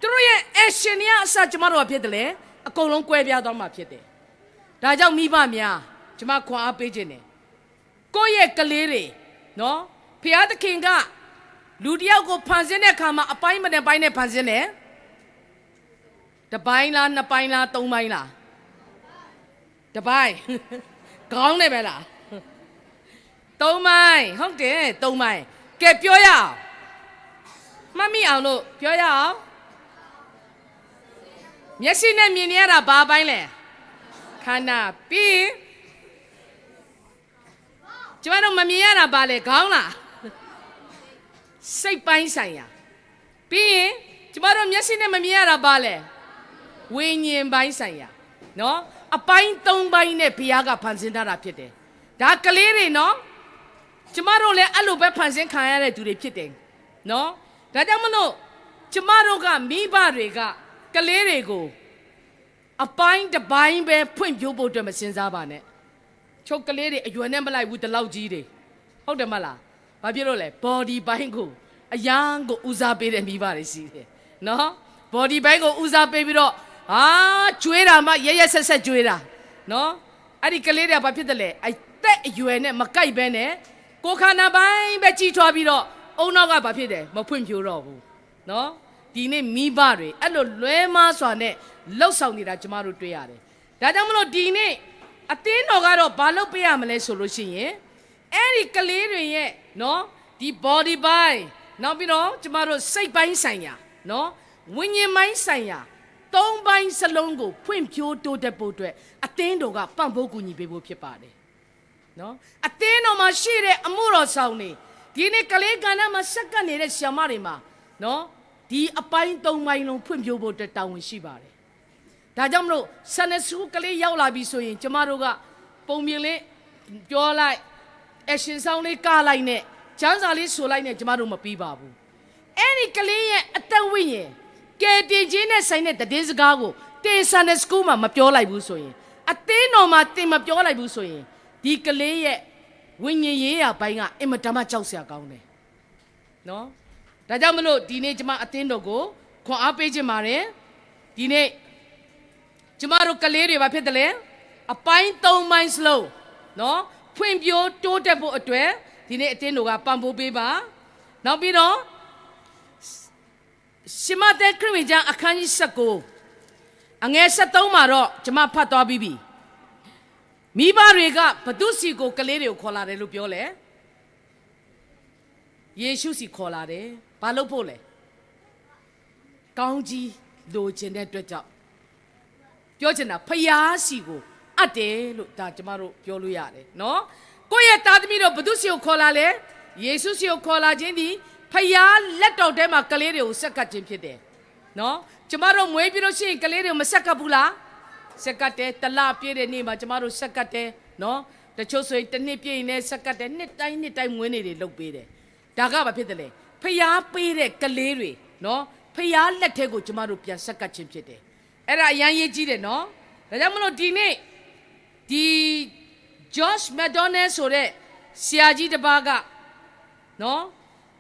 သူတို့ရဲ့ action တွေအစကျမတို့ကဖြစ်တယ်လေအကုန်လုံးကွဲပြားသွားမှာဖြစ်တယ်ဒါကြောင့်မိဘများကျမခွန်အားပေးခြင်းတယ်ကိုယ့်ရဲ့ကလေးတွေနော်ဖယားသခင်ကလူတယောက်ကိုဖန်ဆင်းတဲ့အခါမှာအပိုင်းမနဲ့ပိုင်းနဲ့ဖန်ဆင်းတယ်တစ်ပိုင်းလားနှစ်ပိုင်းလားသုံးပိုင်းလားတစ်ပိုင်းခေါင်းနဲ့ပဲလားသုံးပိုင်းဟုတ်တယ်သုံးပိုင်းကဲပြောရအောင်မှတ်မိအောင်လို့ပြောရအောင်မျက်စိနဲ့မြင်ရတာဘာပိုင်းလဲခန္ဓာပြီးကျမတို့မမြင်ရတာဘာလဲခေါင်းလားစိတ်ပိုင်းဆိုင်ရာပြီးရင်ကျမတို့မျက်စိနဲ့မမြင်ရတာဘာလဲဝိညာဉ်ပိုင်းဆိုင်ရာနော်အပိုင်းသုံးပိုင်းနဲ့ဘုရားကဖန်ဆင်းထားတာဖြစ်တယ်ဒါကလေးတွေနော်ကျမတို့လည်းအဲ့လိုပဲဖန်ဆင်းခံရတဲ့သူတွေဖြစ်တယ်နော်ဒါကြောင့်မလို့ကျမတို့ကမိဘတွေကကလေးတွေကိုအပိုင်းတစ်ပိုင်းပဲဖွင့်ပြဖို့အတွက်မစင်စားပါနဲ့ချုပ်ကလေးတွေအရွယ်နဲ့မလိုက်ဘူးဒီလောက်ကြီးတွေဟုတ်တယ်မလားဘာဖြစ်လို့လဲ body ပိုင်းကိုအရန်ကိုဦးစားပေးတဲ့မိဘတွေရှိတယ်နော် body ပိုင်းကိုဦးစားပေးပြီးတော့ကျွေးတာမှရရဆက်ဆက်ကျွေးတာနော်အဲ့ဒီကလေးတွေကဘာဖြစ်တယ်လဲအသက်အရွယ်နဲ့မကိုက်ပဲနဲ့ကိုခန္ဓာပိုင်းပဲကြီးထွားပြီးတော့အုံနောက်ကဘာဖြစ်တယ်မဖွင့်ပြတော့ဘူးနော်ဒီနေ့မိဘတွေအဲ့လိုလွဲမားစွာနဲ့လှုပ်ဆောင်နေတာကျမတို့တွေ့ရတယ်ဒါကြောင့်မလို့ဒီနေ့အသင်းတော်ကတော့ဘာလုပ်ပေးရမလဲဆိုလို့ရှိရင်အဲ့ဒီကလေးတွေရဲ့နော်ဒီ body ပိုင်းနောက်ပြီးတော့ကျမတို့စိတ်ပိုင်းဆိုင်ရာနော်ဝိညာဉ်ပိုင်းဆိုင်ရာသုံးပိုင်းစလုံးကိုဖွင့်ဖြိုးတိုးတက်ဖို့အတွက်အသင်းတော်ကပံ့ပိုးကူညီပေးဖို့ဖြစ်ပါတယ်နော်အသင်းတော်မှာရှိတဲ့အမှုတော်ဆောင်တွေဒီနေ့ကလေးကဏ္ဍမှာစက္ကန့်နေတဲ့ဆရာမတွေမှာနော်ဒီအပိုင်းသုံးပိုင်းလုံးဖွင့်ဖြိုးဖို့အတွက်တာဝန်ရှိပါတယ်ဒါကြောင့်မလို့ဆန်နဆူကလေးရောက်လာပြီဆိုရင်ကျမတို့ကပုံမြင်လေးပြောလိုက်အရှင်ဆောင်လေးကလိုက်နဲ့ကျမ်းစာလေးဆိုလိုက်နဲ့ကျမတို့မပြီးပါဘူးအဲ့ဒီကလေးရဲ့အသက်ဝိညာဉ်ကဲတင်ချင်းနဲ့ဆိုင်တဲ့တည်င်းစကားကိုတင်ဆန်တဲ့စကူးမှာမပြောလိုက်ဘူးဆိုရင်အသင်းတော်မှာတင်မပြောလိုက်ဘူးဆိုရင်ဒီကလေးရဲ့ဝိညာဉ်ရေးရာပိုင်းကအင်မတန်မှကြောက်စရာကောင်းတယ်နော်ဒါကြောင့်မလို့ဒီနေ့ကျမအသင်းတော်ကိုခွန်အားပေးခြင်းပါတယ်ဒီနေ့ကျမတို့ကလေးတွေဘာဖြစ်တယ်လဲအပိုင်းသုံးပိုင်းစလုံးနော်ဖွင့်ပြတိုးတက်ဖို့အတွက်ဒီနေ့အသင်းတော်ကပံ့ပိုးပေးပါနောက်ပြီးတော့ရှမသက်ခရစ်ဝင်ကျမ်းအခန်းကြီး19အငယ်73မှာတော့ကျမဖတ်သွားပြီးပြီမိဘတွေကဘသူစီကိုကလေးတွေကိုခေါ်လာတယ်လို့ပြောလဲယေရှုစီခေါ်လာတယ်ဘာလို့ဖို့လဲကောင်းကြီးလိုချင်တဲ့အတွက်ကြောင့်ပြောချင်တာဖယားစီကိုအပ်တယ်လို့ဒါကျမတို့ပြောလို့ရတယ်နော်ကိုယ့်ရဲ့သားသမီးတို့ဘသူစီကိုခေါ်လာလဲယေရှုစီကိုခေါ်လာခြင်းဒီဖယားလက်တော်ထဲမှာကလေးတွေကိုဆက်ကပ်ခြင်းဖြစ်တယ်နော်ကျမတို့မွေးပြီးလို့ရှိရင်ကလေးတွေကိုမဆက်ကပ်ဘူးလားဆက်ကပ်တယ်တလပြည့်တဲ့နေ့မှာကျမတို့ဆက်ကပ်တယ်နော်တချို့ဆိုရင်တစ်နှစ်ပြည့်ရင်လည်းဆက်ကပ်တယ်နှစ်တိုင်းမွေးနေ့တွေလုပ်ပေးတယ်ဒါကဘာဖြစ်တယ်လဲဖယားပေးတဲ့ကလေးတွေနော်ဖယားလက်ထဲကိုကျမတို့ပြန်ဆက်ကပ်ခြင်းဖြစ်တယ်အဲ့ဒါအရန်ရေးကြီးတယ်နော်ဒါကြောင့်မလို့ဒီနေ့ဒီ Josh McDonald ဆိုတဲ့ဆရာကြီးတစ်ပါးကနော်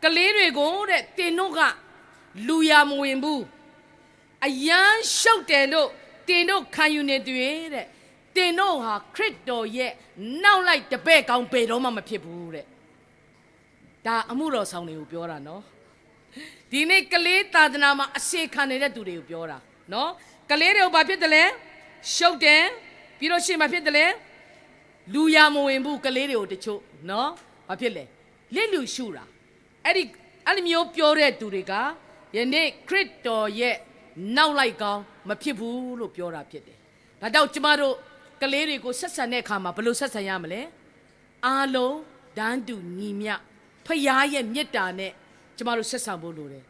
ကလေးတွေကိုတဲ့တင်တို့ကလူရမဝင်ဘူးအယမ်းရှုပ်တယ်လို့တင်တို့ခံယူနေတွေ့တဲ့တင်တို့ဟာခရစ်တော်ရဲ့နောက်လိုက်တပည့်ကောင်းပေတော့မှမဖြစ်ဘူးတဲ့ဒါအမှုတော်ဆောင်တွေကိုပြောတာနော်ဒီနေ့ကလေးသာသနာမှာအစေခံနေတဲ့သူတွေကိုပြောတာနော်ကလေးတွေကိုဘာဖြစ်တယ်လဲရှုပ်တယ်ပြီးတော့ရှင်းဘာဖြစ်တယ်လဲလူရမဝင်ဘူးကလေးတွေကိုတချို့နော်ဘာဖြစ်လဲလစ်လူရှုတာအဲ့ဒီမျိုးပြောတဲ့သူတွေကယနေ့ခရစ်တော်ရဲ့နောက်လိုက်ကောင်းမဖြစ်ဘူးလို့ပြောတာဖြစ်တယ်ဒါကြောင့်ကျမတို့ကလေးတွေကိုဆက်ဆံတဲ့အခါမှာဘယ်လိုဆက်ဆံရမလဲအားလုံးတန်းတူညီမျှဖယားရဲ့မေတ္တာနဲ့ကျမတို့ဆက်ဆံဖို့လိုတယ်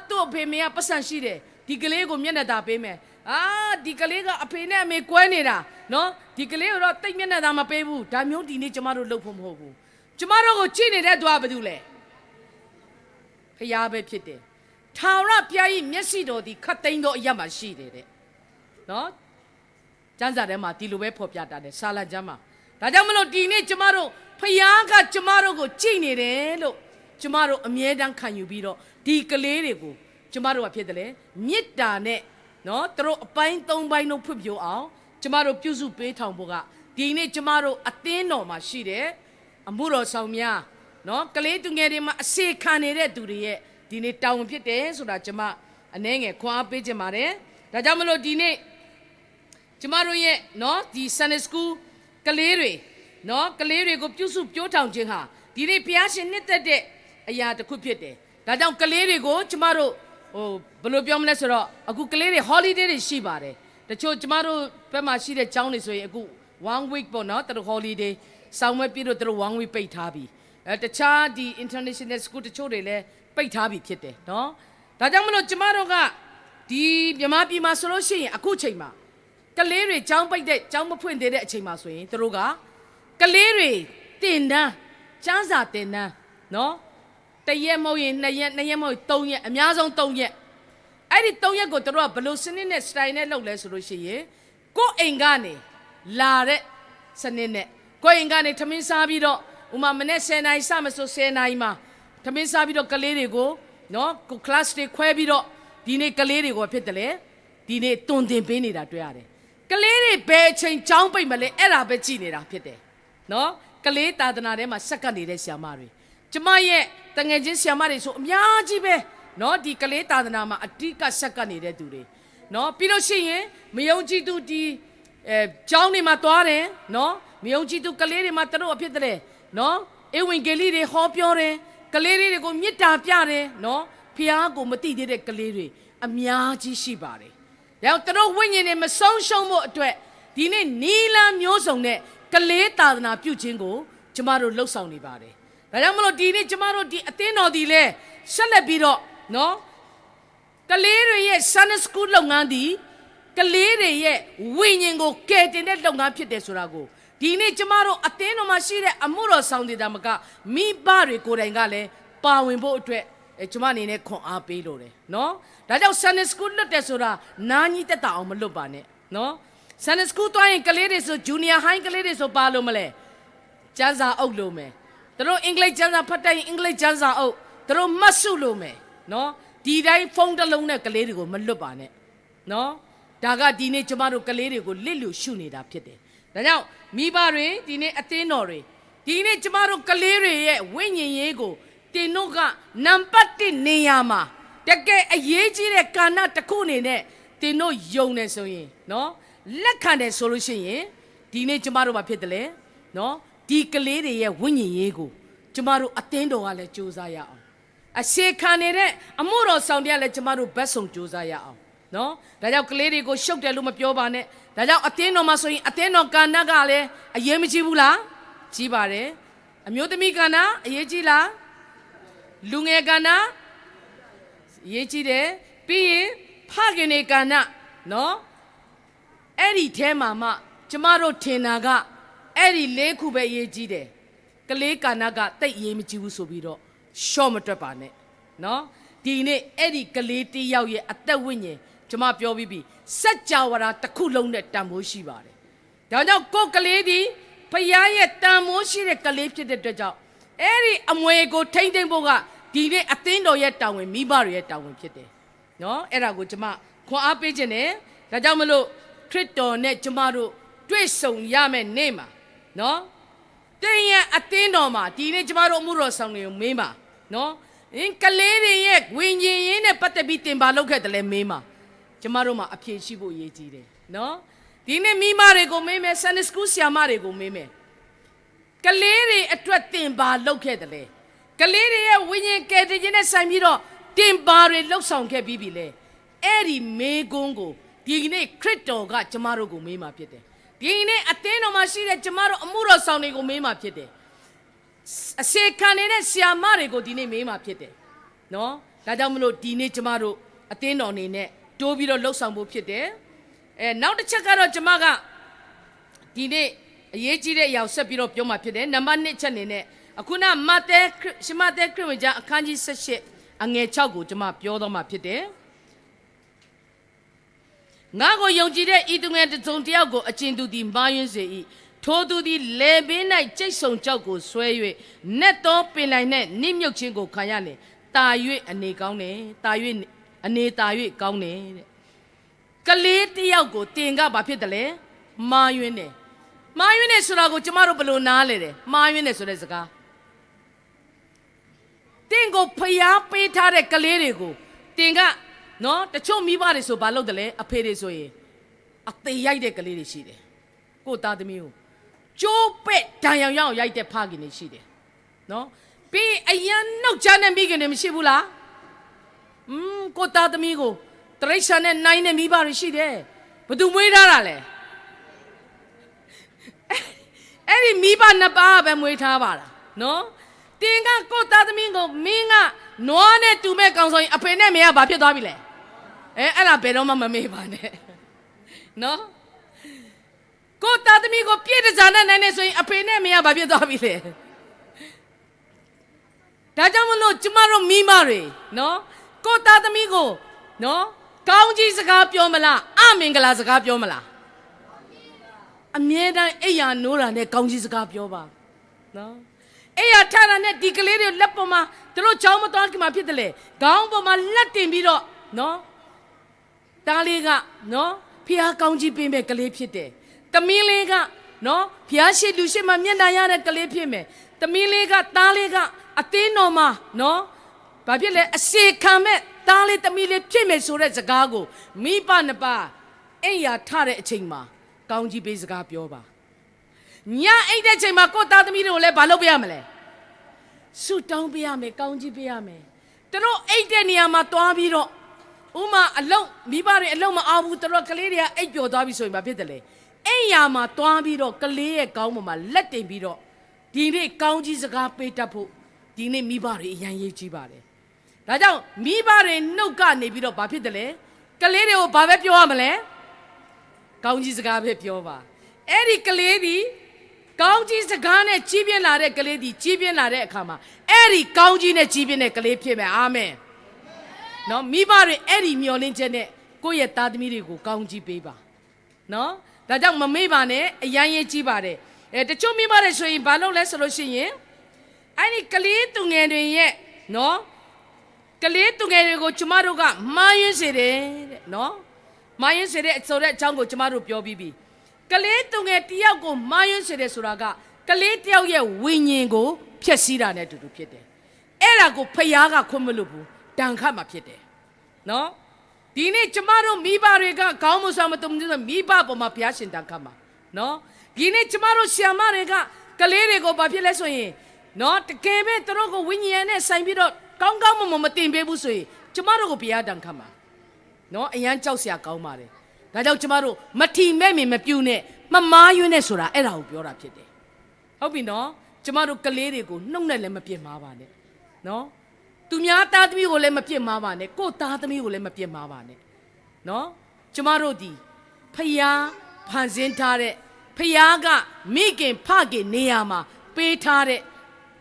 သူ့အဖေမေကပတ်စံရှိတယ်ဒီကလေးကိုမျက်နှာသာပေးမယ်ဒီကလေးကအဖေနဲ့အမေကွဲနေတာနော်ဒီကလေးကိုတော့တိတ်မျက်နှာသာမပေးဘူးဒါမျိုးဒီနေ့ကျမတို့လုပ်ဖို့မဟုတ်ဘူးကျမတို့ကိုကြည့်နေတဲ့သူကဘာတူလဲဖျားပဲဖြစ်တယ်ထာဝရဘုရားကြီးမျက်စိတော်ဒီခတ်သိမ်းသောအရာမှာရှိတယ်တဲ့နော်ကျမ်းစာထဲမှာဒီလိုပဲဖော်ပြတာတယ်စာလကျမ်းမှာဒါကြောင့်မလို့ဒီနေ့ကျမတို့ဖျားကကျမတို့ကိုကြည့်နေတယ်လို့ကျမတို့အမြဲတမ်းခံယူပြီးတော့ဒီကလေးတွေကိုကျမတို့ကဖြစ်တယ်လေမေတ္တာနဲ့နော်သူတို့အပိုင်း၃ပိုင်းလုံးဖွင့်ပြအောင်ကျမတို့ပြုစုပေးထောင်ဖို့ကဒီနေ့ကျမတို့အသင်းတော်မှာရှိတယ်အမှုတော်ဆောင်များနော်ကလေးသူငယ်တွေမှာအစေခံနေတဲ့သူတွေရဲ့ဒီနေ့တောင်းဖြစ်တယ်ဆိုတာကျမအနှဲငယ်ခွန်အားပေးခြင်းပါတယ်ဒါကြောင့်မလို့ဒီနေ့ကျမတို့ရဲ့နော်ဒီ Sunday School ကလေးတွေနော်ကလေးတွေကိုပြုစုပြောထောင်ခြင်းဟာဒီနေ့ဘုရားရှင်နှစ်သက်တဲ့အရာတစ်ခုဖြစ်တယ်ဒါကြောင့်ကလေးတွေကိုကျမတို့ဘယ်လိုပြောမလဲဆိုတော့အခုကလေးတွေ holiday တွေရှိပါတယ်တချို့ကျမတို့ဘက်မှာရှိတဲ့ကျောင်းတွေဆိုရင်အခု one week ပေါ့နော်သူတို့ holiday ဆောင်းဝဲပြီးတော့သူတို့ one week ပိတ်ထားပြီတခြားဒီ international school တချို့တွေလည်းပိတ်ထားပြီဖြစ်တယ်နော်ဒါကြောင့်မလို့ကျမတို့ကဒီမြန်မာပြည်မှာဆိုလို့ရှိရင်အခုချိန်မှာကလေးတွေကျောင်းပိတ်တဲ့ကျောင်းမဖွင့်သေးတဲ့အချိန်မှာဆိုရင်သူတို့ကကလေးတွေတင်တန်းကျန်းစာတင်တန်းနော်တရက်မဟုတ်ရင်2ရက်မဟုတ်3ရက်အများဆုံး3ရက်အဲ့ဒီ3ရက်ကိုတို့ကဘယ်လိုစနစ်နဲ့ style နဲ့လုပ်လဲဆိုလို့ရှိရင်ကိုယ့်အိမ်ကနေလာတဲ့စနစ်နဲ့ကိုယ့်အိမ်ကနေထမင်းစားပြီးတော့ဥမာမနေ့10နာရီစမဆို10နာရီမှာထမင်းစားပြီးတော့ကလေးတွေကိုနော်ကို class တွေခွဲပြီးတော့ဒီနေ့ကလေးတွေကိုဖြစ်တယ်လေဒီနေ့တွင်တင်ပေးနေတာတွေ့ရတယ်ကလေးတွေဘယ်အချိန်ချောင်းပိတ်မလဲအဲ့ဒါပဲကြည်နေတာဖြစ်တယ်နော်ကလေးသာသနာထဲမှာစက္ကန့်နေတဲ့ဆရာမတွေကျမရဲ့တငယ်ချင်းဆရာမတွေဆိုအများကြီးပဲနော်ဒီကလေးသာသနာမှာအတိကစက္ကန့်နေတဲ့သူတွေနော်ပြီးလို့ရှိရင်မယုံကြည်သူဒီကျောင်းတွေမှာသွားတယ်နော်မယုံကြည်သူကလေးတွေမှာသူတို့အဖြစ်တယ်နော်ဧဝံဂေလိတွေဟောပြောတယ်ကလေးတွေကိုမေတ္တာပြတယ်နော်ဖခင်ကိုမသိသေးတဲ့ကလေးတွေအများကြီးရှိပါတယ်။ဒါကြောင့်သူတို့ဝိညာဉ်တွေမဆုံးရှုံးဖို့အတွက်ဒီနေ့နီလာမျိုးစုံနဲ့ကလေးသာသနာပြုခြင်းကိုကျမတို့လှုပ်ဆောင်နေပါတယ်။ဒါကြောင့်မလို့ဒီနေ့ကျမတို့ဒီအသင်းတော်ဒီလဲဆက်လက်ပြီးတော့နော်ကလေးတွေရဲ့ Sunday School လုပ်ငန်းဒီကလေးတွေရဲ့ဝိညာဉ်ကိုကယ်တင်တဲ့လုပ်ငန်းဖြစ်တယ်ဆိုတာကိုဒီနေ့ကျမတို့အသင်းတော်မှာရှိတဲ့အမှုတော်ဆောင်တွေဒါမကမိဘတွေကိုယ်တိုင်ကလည်းပါဝင်ဖို့အတွက်ကျမအနေနဲ့ခွန်အားပေးလို့တယ်နော်ဒါကြောင့် Sunday School လွတ်တယ်ဆိုတာနားကြီးတက်တာအောင်မလွတ်ပါနဲ့နော် Sunday School သွားရင်ကလေးတွေဆို Junior High ကလေးတွေဆိုပါလို့မလဲကျန်းစာအုပ်လို့မယ်သူတို့အင်္ဂလိပ်ကျန်းစာဖတ်တဲ့အင်္ဂလိပ်ကျန်းစာအုပ်သူတို့မှတ်စုလို့မယ်နော်ဒီတိုင်းဖုန်းတစ်လုံးနဲ့ကလေးတွေကိုမလွတ်ပါနဲ့နော်ဒါကဒီနေ့ကျမတို့ကလေးတွေကိုလစ်လျူရှုနေတာဖြစ်တယ်ဒါကြောင့်မိဘတွေဒီနေ့အသင်းတော်တွေဒီနေ့ကျမတို့ကလေးတွေရဲ့ဝိညာဉ်ရေးကိုတင်တို့ကနံပါတ်1နေရာမှာတကယ်အရေးကြီးတဲ့ကာဏတစ်ခုအနေနဲ့တင်တို့ယုံနေဆိုရင်နော်လက်ခံတယ်ဆိုလို့ရှိရင်ဒီနေ့ကျမတို့ဘာဖြစ်တယ်လဲနော်ဒီကလေးတွေရဲ့ဝိညာဉ်ရေးကိုကျမတို့အသင်းတော်ကလည်းကြိုးစားရအောင်အစေခံနေတဲ့အမှုတော်ဆောင်တရားလည်းကျမတို့ဘက်ဆောင်ကြိုးစားရအောင်နော်ဒါကြောင့်ကလေးတွေကိုရှုပ်တယ်လို့မပြောပါနဲ့ဒါကြောင့်အသင်းတော်မှာဆိုရင်အသင်းတော်ကာဏကလည်းအရေးမကြီးဘူးလားကြီးပါတယ်အမျိုးသမီးကာဏအရေးကြီးလားလူငယ်ကာဏအရေးကြီးတယ်ပြီးရင်ဖခင်တွေကာဏနော်အဲ့ဒီထဲမှာမှကျမတို့ထင်တာကအဲ့ဒီ၄ခုပဲအရေးကြီးတယ်ကလေးကာဏကတိတ်အရေးမကြီးဘူးဆိုပြီးတော့ရှော့မတွက်ပါနဲ့နော်ဒီနေ့အဲ့ဒီကလေးတယောက်ရဲ့အသက်ဝိညာဉ်ကျမပြောပြီးပြီစัจ java တစ်ခုလုံးနဲ့တန်ဖိုးရှိပါတယ်ဒါကြောင့်ကိုယ်ကလေးဒီဖခင်ရဲ့တန်ဖိုးရှိတဲ့ကလေးဖြစ်တဲ့အတွက်ကြောင့်အဲ့ဒီအမွေကိုထိမ့်သိမ့်ဖို့ကဒီနေ့အသင်းတော်ရဲ့တာဝန်မိဘတွေရဲ့တာဝန်ဖြစ်တယ်နော်အဲ့ဒါကိုကျမခွန်အားပေးခြင်းနဲ့ဒါကြောင့်မလို့ခရစ်တော်နဲ့ကျမတို့တွေ့ဆုံရမယ့်နေ့မှာနော်တင်းရဲ့အသင်းတော်မှာဒီနေ့ကျမတို့အမှုတော်ဆောင်တွေကိုမေးပါနော်ကလေးတွေရဲ့ဝိညာဉ်ရင်းနဲ့ပတ်သက်ပြီးတင်ပါလုပ်ခဲ့တယ်လဲမေးပါကျမတို့မှာအဖြေရှိဖို့အရေးကြီးတယ်နော်ဒီနေ့မိမတွေကိုမေးမယ် Sunday School ဆရာမတွေကိုမေးမယ်ကလေးတွေအတွက်တင်ပါလုပ်ခဲ့တယ်လဲကလေးတွေရဲ့ဝိညာဉ်ကယ်တင်ခြင်းနဲ့ဆိုင်ပြီးတော့တင်ပါတွေလှုပ်ဆောင်ခဲ့ပြီးပြီလေအဲ့ဒီမေးခွန်းကိုဒီနေ့ခရစ်တော်ကကျမတို့ကိုမေးမှာဖြစ်တယ်ဒီနေ့အသင်းတော်မှာရှိတဲ့ကျမတို့အမှုတော်ဆောင်တွေကိုမေးမှာဖြစ်တယ်အစေခံနေတဲ့ဆရာမတွေကိုဒီနေ့မေးမှာဖြစ်တယ်နော် ဒါကြောင့်မလို့ဒီနေ့ကျမတို့အသင်းတော်အနေနဲ့တိုးပြီးတော့လှုပ်ဆောင်ဖို့ဖြစ်တယ်နောက်တစ်ချက်ကတော့ကျမကဒီနေ့အရေးကြီးတဲ့အရာဆက်ပြီးတော့ပြောမှာဖြစ်တယ်နံပါတ်1ချက်အနေနဲ့အခုနရှမဿဲခရစ်ဝင်ကျမ်းအခန်းကြီး18အငယ်6ကိုကျမပြောတော့မှာဖြစ်တယ်ငါကိုယုံကြည်တဲ့ဤသူငယ်တစ်စုံတစ်ယောက်ကိုအကျဉ်သူသည်မှားယွင်းစေ၏ထိုသူသည်လေပင်၌ကြိတ်ဆုံကြောက်ကိုဆွဲ၍နက်သောပင်လိုက်နှင့်နှိမ့်မြုပ်ခြင်းကိုခံရလေတာ၍အနေကောင်းတယ်တာ၍အနေတာ၍ကောင်းတယ်တဲ့ကလေးတစ်ယောက်ကိုတင်ကဘာဖြစ်တယ်လဲမှားယွင်းတယ်မှားယွင်းတယ်ဆိုတာကိုကျမတို့ဘယ်လိုနားလဲတယ်မှားယွင်းတယ်ဆိုတဲ့စကားတင်ကိုဖျားပေးထားတဲ့ကလေးတွေကိုတင်ကနော်တချို့မိဘတွေဆိုဘာလုပ်တယ်လဲအဖေတွေဆိုရင်အသေးရိုက်တဲ့ကလေးတွေရှိတယ်ကိုသားသမီးကိုကျိုးပဲ့ဒဏ်ရောင်ရိုက်တဲ့ဖခင်တွေရှိတယ်နော်ပြီးအရန်နှုတ်ချတဲ့မိခင်တွေမရှိဘူးလားကိုသားသမီးကိုတရိတ်ဆန်နဲ့နိုင်တဲ့မိဘတွေရှိတယ်ဘသူမွေးထားတာလဲအဲ့ဒီမိဘနှစ်ပါးပဲမွေးထားပါလားနော်တင်ကကိုသားသမီးကိုမင်းကနွားနဲ့တူမဲ့ကောင်ဆိုရင်အဖေနဲ့မင်းကဘာဖြစ်သွားပြီလဲအဲ့ဒါဘယ်တော့မှမမေ့ပါနဲ့နော်ကိုသားသမီးကိုပြည့်တစားနဲ့နိုင်နေဆိုရင်အဖေနဲ့မင်းကဘာဖြစ်သွားပြီလဲဒါကြောင့်မလို့ကျမတို့မိမတွေနော်ကိုသားသမီးကိုနော်ကောင်းကြီးစကားပြောမလားအမင်္ဂလာစကားပြောမလားအမြဲတမ်းအိယာနိုးတာနဲ့ကောင်းကြီးစကားပြောပါနော်အိယာထားတာနဲ့ဒီကလေးတွေလက်ပေါ်မှာသူတို့ချောင်းမသွားခင်မှာဖြစ်တယ်လေခေါင်းပေါ်မှာလက်တင်ပြီးတော့နော်တားလေးကနော်ဖျားကောင်းကြီးပေးမဲ့ကလေးဖြစ်တယ်သမီးလေးကနော်ဖျားရှိလူရှိမှမျက်နှာရတဲ့ကလေးဖြစ်မယ်သမီးလေးကတားလေးကအသင်းတော်မှာနော်ဘာဖြစ်လဲအစေခံမဲ့တားလေးသမီးလေးဖြစ်မယ်ဆိုတဲ့စကားကိုမိဘနှစ်ပါးအိယာထားတဲ့အချိန်မှာကောင်းကြီးပေးစကားပြောပါညအိတ်တဲ့ချိန်မှာကိုသားသမီးတွေကိုလည်းဘာလုပ်ပေးရမလဲဆုတောင်းပေးရမယ်ကောင်းကြီးပေးရမယ်သူတို့အိတ်တဲ့နေရာမှာတွားပြီးတော့ဥမာအလုံးမိဘတွေအလုံးမအောင်ဘူးသူတို့ကလေးတွေကအိတ်ပျော်သွားပြီဆိုရင်ဘာဖြစ်တယ်လဲအိမ်ယာမှာတွားပြီးတော့ကလေးရဲ့ကောင်းပေါ်မှာလက်တင်ပြီးတော့ဒီနေ့ကောင်းကြီးစကားပေးတတ်ဖို့ဒီနေ့မိဘတွေအရန်ရေးကြီးပါတယ်ဒါကြောင့်မိဘတွေနှုတ်ကနေပြီးတော့ဘာဖြစ်တယ်လဲကလေးတွေကိုဘာပဲပြောရမလဲကောင်းကြီးစကားပဲပြောပါအဲ့ဒီကလေးဒီကောင်းကြီးစကားနဲ့ကြီးပြင်းလာတဲ့ကလေးဒီကြီးပြင်းလာတဲ့အခါမှာအဲ့ဒီကောင်းကြီးနဲ့ကြီးပြင်းတဲ့ကလေးဖြစ်မယ်အာမင်နော်မိဘတွေအဲ့ဒီမျှော်လင့်ချက်နဲ့ကိုယ့်ရဲ့သားသမီးတွေကိုကောင်းကြီးပေးပါနော်ဒါကြောင့်မမေ့ပါနဲ့အရန်ရေးကြီးပါတယ်တချို့မိဘတွေဆိုရင်ဘာလုပ်လဲဆိုလို့ရှိရင်အဲ့ဒီကလေးသူငယ်တွေရဲ့နော်ကလေးသူငယ်တွေကိုကျမတို့ကမှားယွင်းစေတယ်တဲ့နော်မှားယွင်းစေတဲ့ဆိုတဲ့အကြောင်းကိုကျမတို့ပြောပြီးပြီကလေးသူငယ်တယောက်ကိုမှားယွင်းစေတယ်ဆိုတာကကလေးတယောက်ရဲ့ဝိညာဉ်ကိုဖျက်ဆီးတာနဲ့အတူတူဖြစ်တယ်အဲ့ဒါကိုဖယားကခွင့်မလို့ဘူးတန်ခတ်မှာဖြစ်တယ်နော်ဒီနေ့ကျမတို့မိဘတွေကခေါင်းမဆောင်မတုံဘူးဆိုမိဘပေါ်မှာဘုရားရှင်တန်ခတ်မှာနော်ဒီနေ့ကျမတို့ဆရာမတွေကကလေးတွေကိုဘာဖြစ်လဲဆိုရင်နော်တကယ်ပဲသူတို့ကိုဝိညာဉ်နဲ့ဆိုင်ပြီးတော့ကောင်းကောင်းမတင်ပေးဘူးဆိုရင်ကျမတို့ကိုဘုရားတန်ခတ်မှာနော်အရန်ကြောက်စရာကောင်းပါတယ်ဒါကြောင့်ကျမတို့မထီမဲ့မပြူနဲ့မမားယွင်းနဲ့ဆိုတာအဲ့ဒါကိုပြောတာဖြစ်တယ်ဟုတ်ပြီနော်ကျမတို့ကလေးတွေကိုနှုတ်နဲ့လည်းမပြစ်မှားပါနဲ့နော်သူများသားသမီးကိုလည်းမပြစ်မှားပါနဲ့ကိုယ့်သားသမီးကိုလည်းမပြစ်မှားပါနဲ့နော်ကျမတို့ဒီဖယားဖန်ဆင်းထားတဲ့ဖယားကမိခင်ဖခင်နေရာမှာပေးထားတဲ့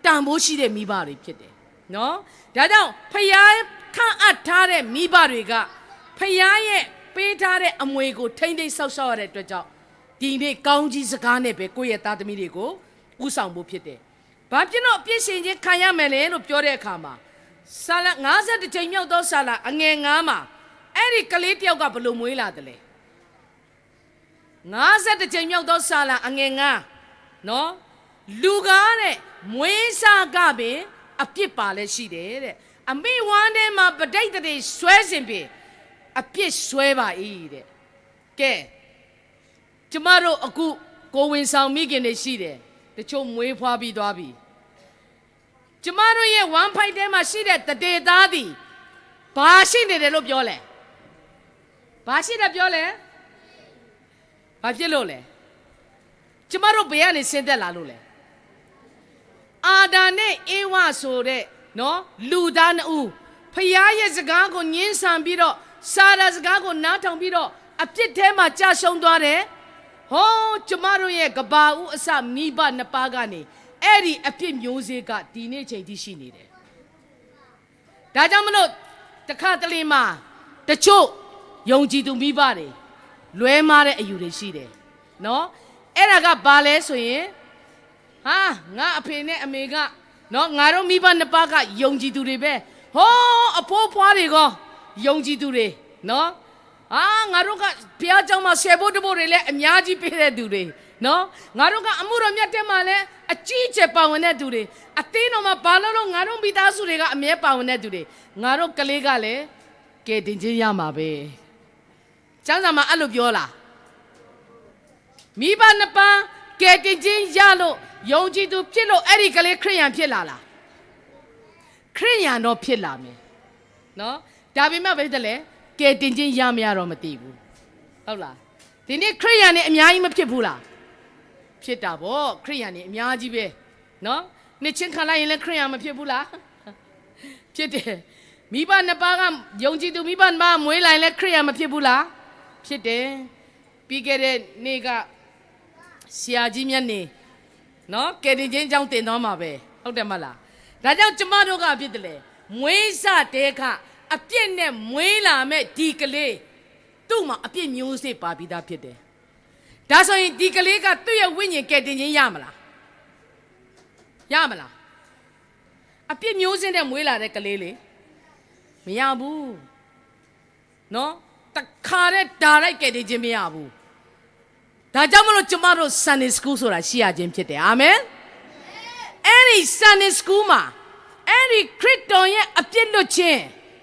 တန်ဖိုးရှိတဲ့မိဘတွေဖြစ်တယ်နော်ဒါကြောင့်ဖယားခန့်အပ်ထားတဲ့မိဘတွေကဖယားရဲ့ပေးထားတဲ့အမွေကိုထိမ့်သိမ်းဆောက်ရှောက်ရတဲ့အတွက်ကြောင့်ဒီနေ့ကောင်းကြီးစကားနဲ့ပဲကိုယ့်ရဲ့သားသမီးတွေကိုဥဆောင်ဖို့ဖြစ်တယ်ဘာဖြစ်လို့အပြစ်ရှင်ချင်းခံရမယ်လဲလို့ပြောတဲ့အခါမှာဆာလ50ကြိမ်မြောက်သောဆာလအငယ်9မှာအဲ့ဒီကလေးတယောက်ကဘလို့မွေးလာတယ်လဲ50ကြိမ်မြောက်သောဆာလအငယ်9နော်လူကားတဲ့မွေးစားကပင်အပြစ်ပါလဲရှိတယ်တဲ့အမိဝမ်းထဲမှာပဋိသန္ဓေဆွဲစဉ်ပင်အပြစ်ဆွဲပါ၏တဲ့ကဲကျမတို့အခုကိုဝင်ဆောင်မိခင်တွေရှိတယ်တချို့မွေးဖွားပြီးသွားပြီကျမတို့ရဲ့1 fight ထဲမှာရှိတဲ့တတေသားသည်ဘာရှိနေတယ်လို့ပြောလဲဘာရှိတယ်ပြောလဲဘာဖြစ်လို့လဲကျမတို့ဘယ်ကနေဆင်းသက်လာလို့လဲအာဒါနဲ့အေဝါဆိုတဲ့နော်လူသားနှစ်ဦးဖ ယားရဲ့စကားကိုညှင်းဆန်ပြီးတော့စာရာစကားကိုနားထောင်ပြီးတော့အပြစ်ထဲမှာကြာရှုံးသွားတယ်ဟောကျမတို့ရဲ့ကဘာဦးအစမိဘနှစ်ပါးကနေအဲ့ဒီအပြစ်မျိုးစေ့ကဒီနေ့ချိန်ထိရှိနေတယ်ဒါကြောင့်မလို့တခါတလေမှာတချို့ယုံကြည်သူမိဘတွေလွဲမားတဲ့အယူတွေရှိတယ်နော်အဲ့ဒါကဘာလဲဆိုရင်ဟာငါအဖေနဲ့အမေကနော်ငါတို့မိဘနှစ်ပါးကယုံကြည်သူတွေပဲဟောအဖိုးဖွားတွေကယုံကြည်သူတွေနော်ငါတို့ကဘုရားကျောင်းမှာဆယ်ဖို့တဖို့တွေလည်းအများကြီးပေးတဲ့သူတွေနော်ငါတို့ကအမှုတော်မြတ်တဲ့မှာလည်းအကြီးအကျယ်ပါဝင်တဲ့သူတွေအသင်းတော်မှာဘာလို့ငါတို့မိသားစုတွေကအမြဲပါဝင်တဲ့သူတွေငါတို့ကလေးကလည်းကဲတင်ချင်းရမှာပဲကျမ်းစာမှာအဲ့လိုပြောလားမိဘနှစ်ပါးကဲတင်ချင်းရလို့ယုံကြည်သူဖြစ်လို့အဲ့ဒီကလေးခရိယန်ဖြစ်လာလားခရိယန်တော့ဖြစ်လာမယ်နော်ဒါပေမဲ့ပဲတဲ့လေကဲတင်ချင်းရမရတော့မသိဘူးဟုတ်လားဒီနေ့ခရိယန်နေအများကြီးမဖြစ်ဘူးလားဖြစ်တာဗောခရိယန်နေအများကြီးပဲနော်နှစ်ချင်းခံလိုက်ရင်လည်းခရိယန်မဖြစ်ဘူးလားဖြစ်တယ်မိဘနှစ်ပါးကယုံကြည်သူမိဘနှစ်ပါးမွေးလိုက်လဲခရိယန်မဖြစ်ဘူးလားဖြစ်တယ်ပြီးခဲ့တဲ့နေ့ကဆရာကြီးမြတ်နေနော်ကယ်တင်ချင်းအကြောင်းတင်သွားမှာပဲဟုတ်တယ်မလားဒါကြောင့်ကျမတို့ကဖြစ်တယ်လေမွေးစတဲခအပြစ်နဲ့မွေးလာမဲ့ဒီကလေးသူ့မှာအပြစ်မျိုးစေ့ပါပြီးသားဖြစ်တယ်ဒါဆိုရင်ဒီကလေးကသူ့ရဲ့ဝိညာဉ်ကယ်တင်ခြင်းရမလားရမလားအပြစ်မျိုးစင်းနဲ့မွေးလာတဲ့ကလေးလေမရဘူးနော်တခါတဲ့ဒါရိုက်ကယ်တင်ခြင်းမရဘူးဒါကြောင့်မလို့ကျမတို့ Sunday School ဆိုတာရှိရခြင်းဖြစ်တယ်အာမင်အဲ့ဒီ Sunday School မှာအဲ့ဒီခရစ်တော်ရဲ့အပြစ်လွတ်ခြင်း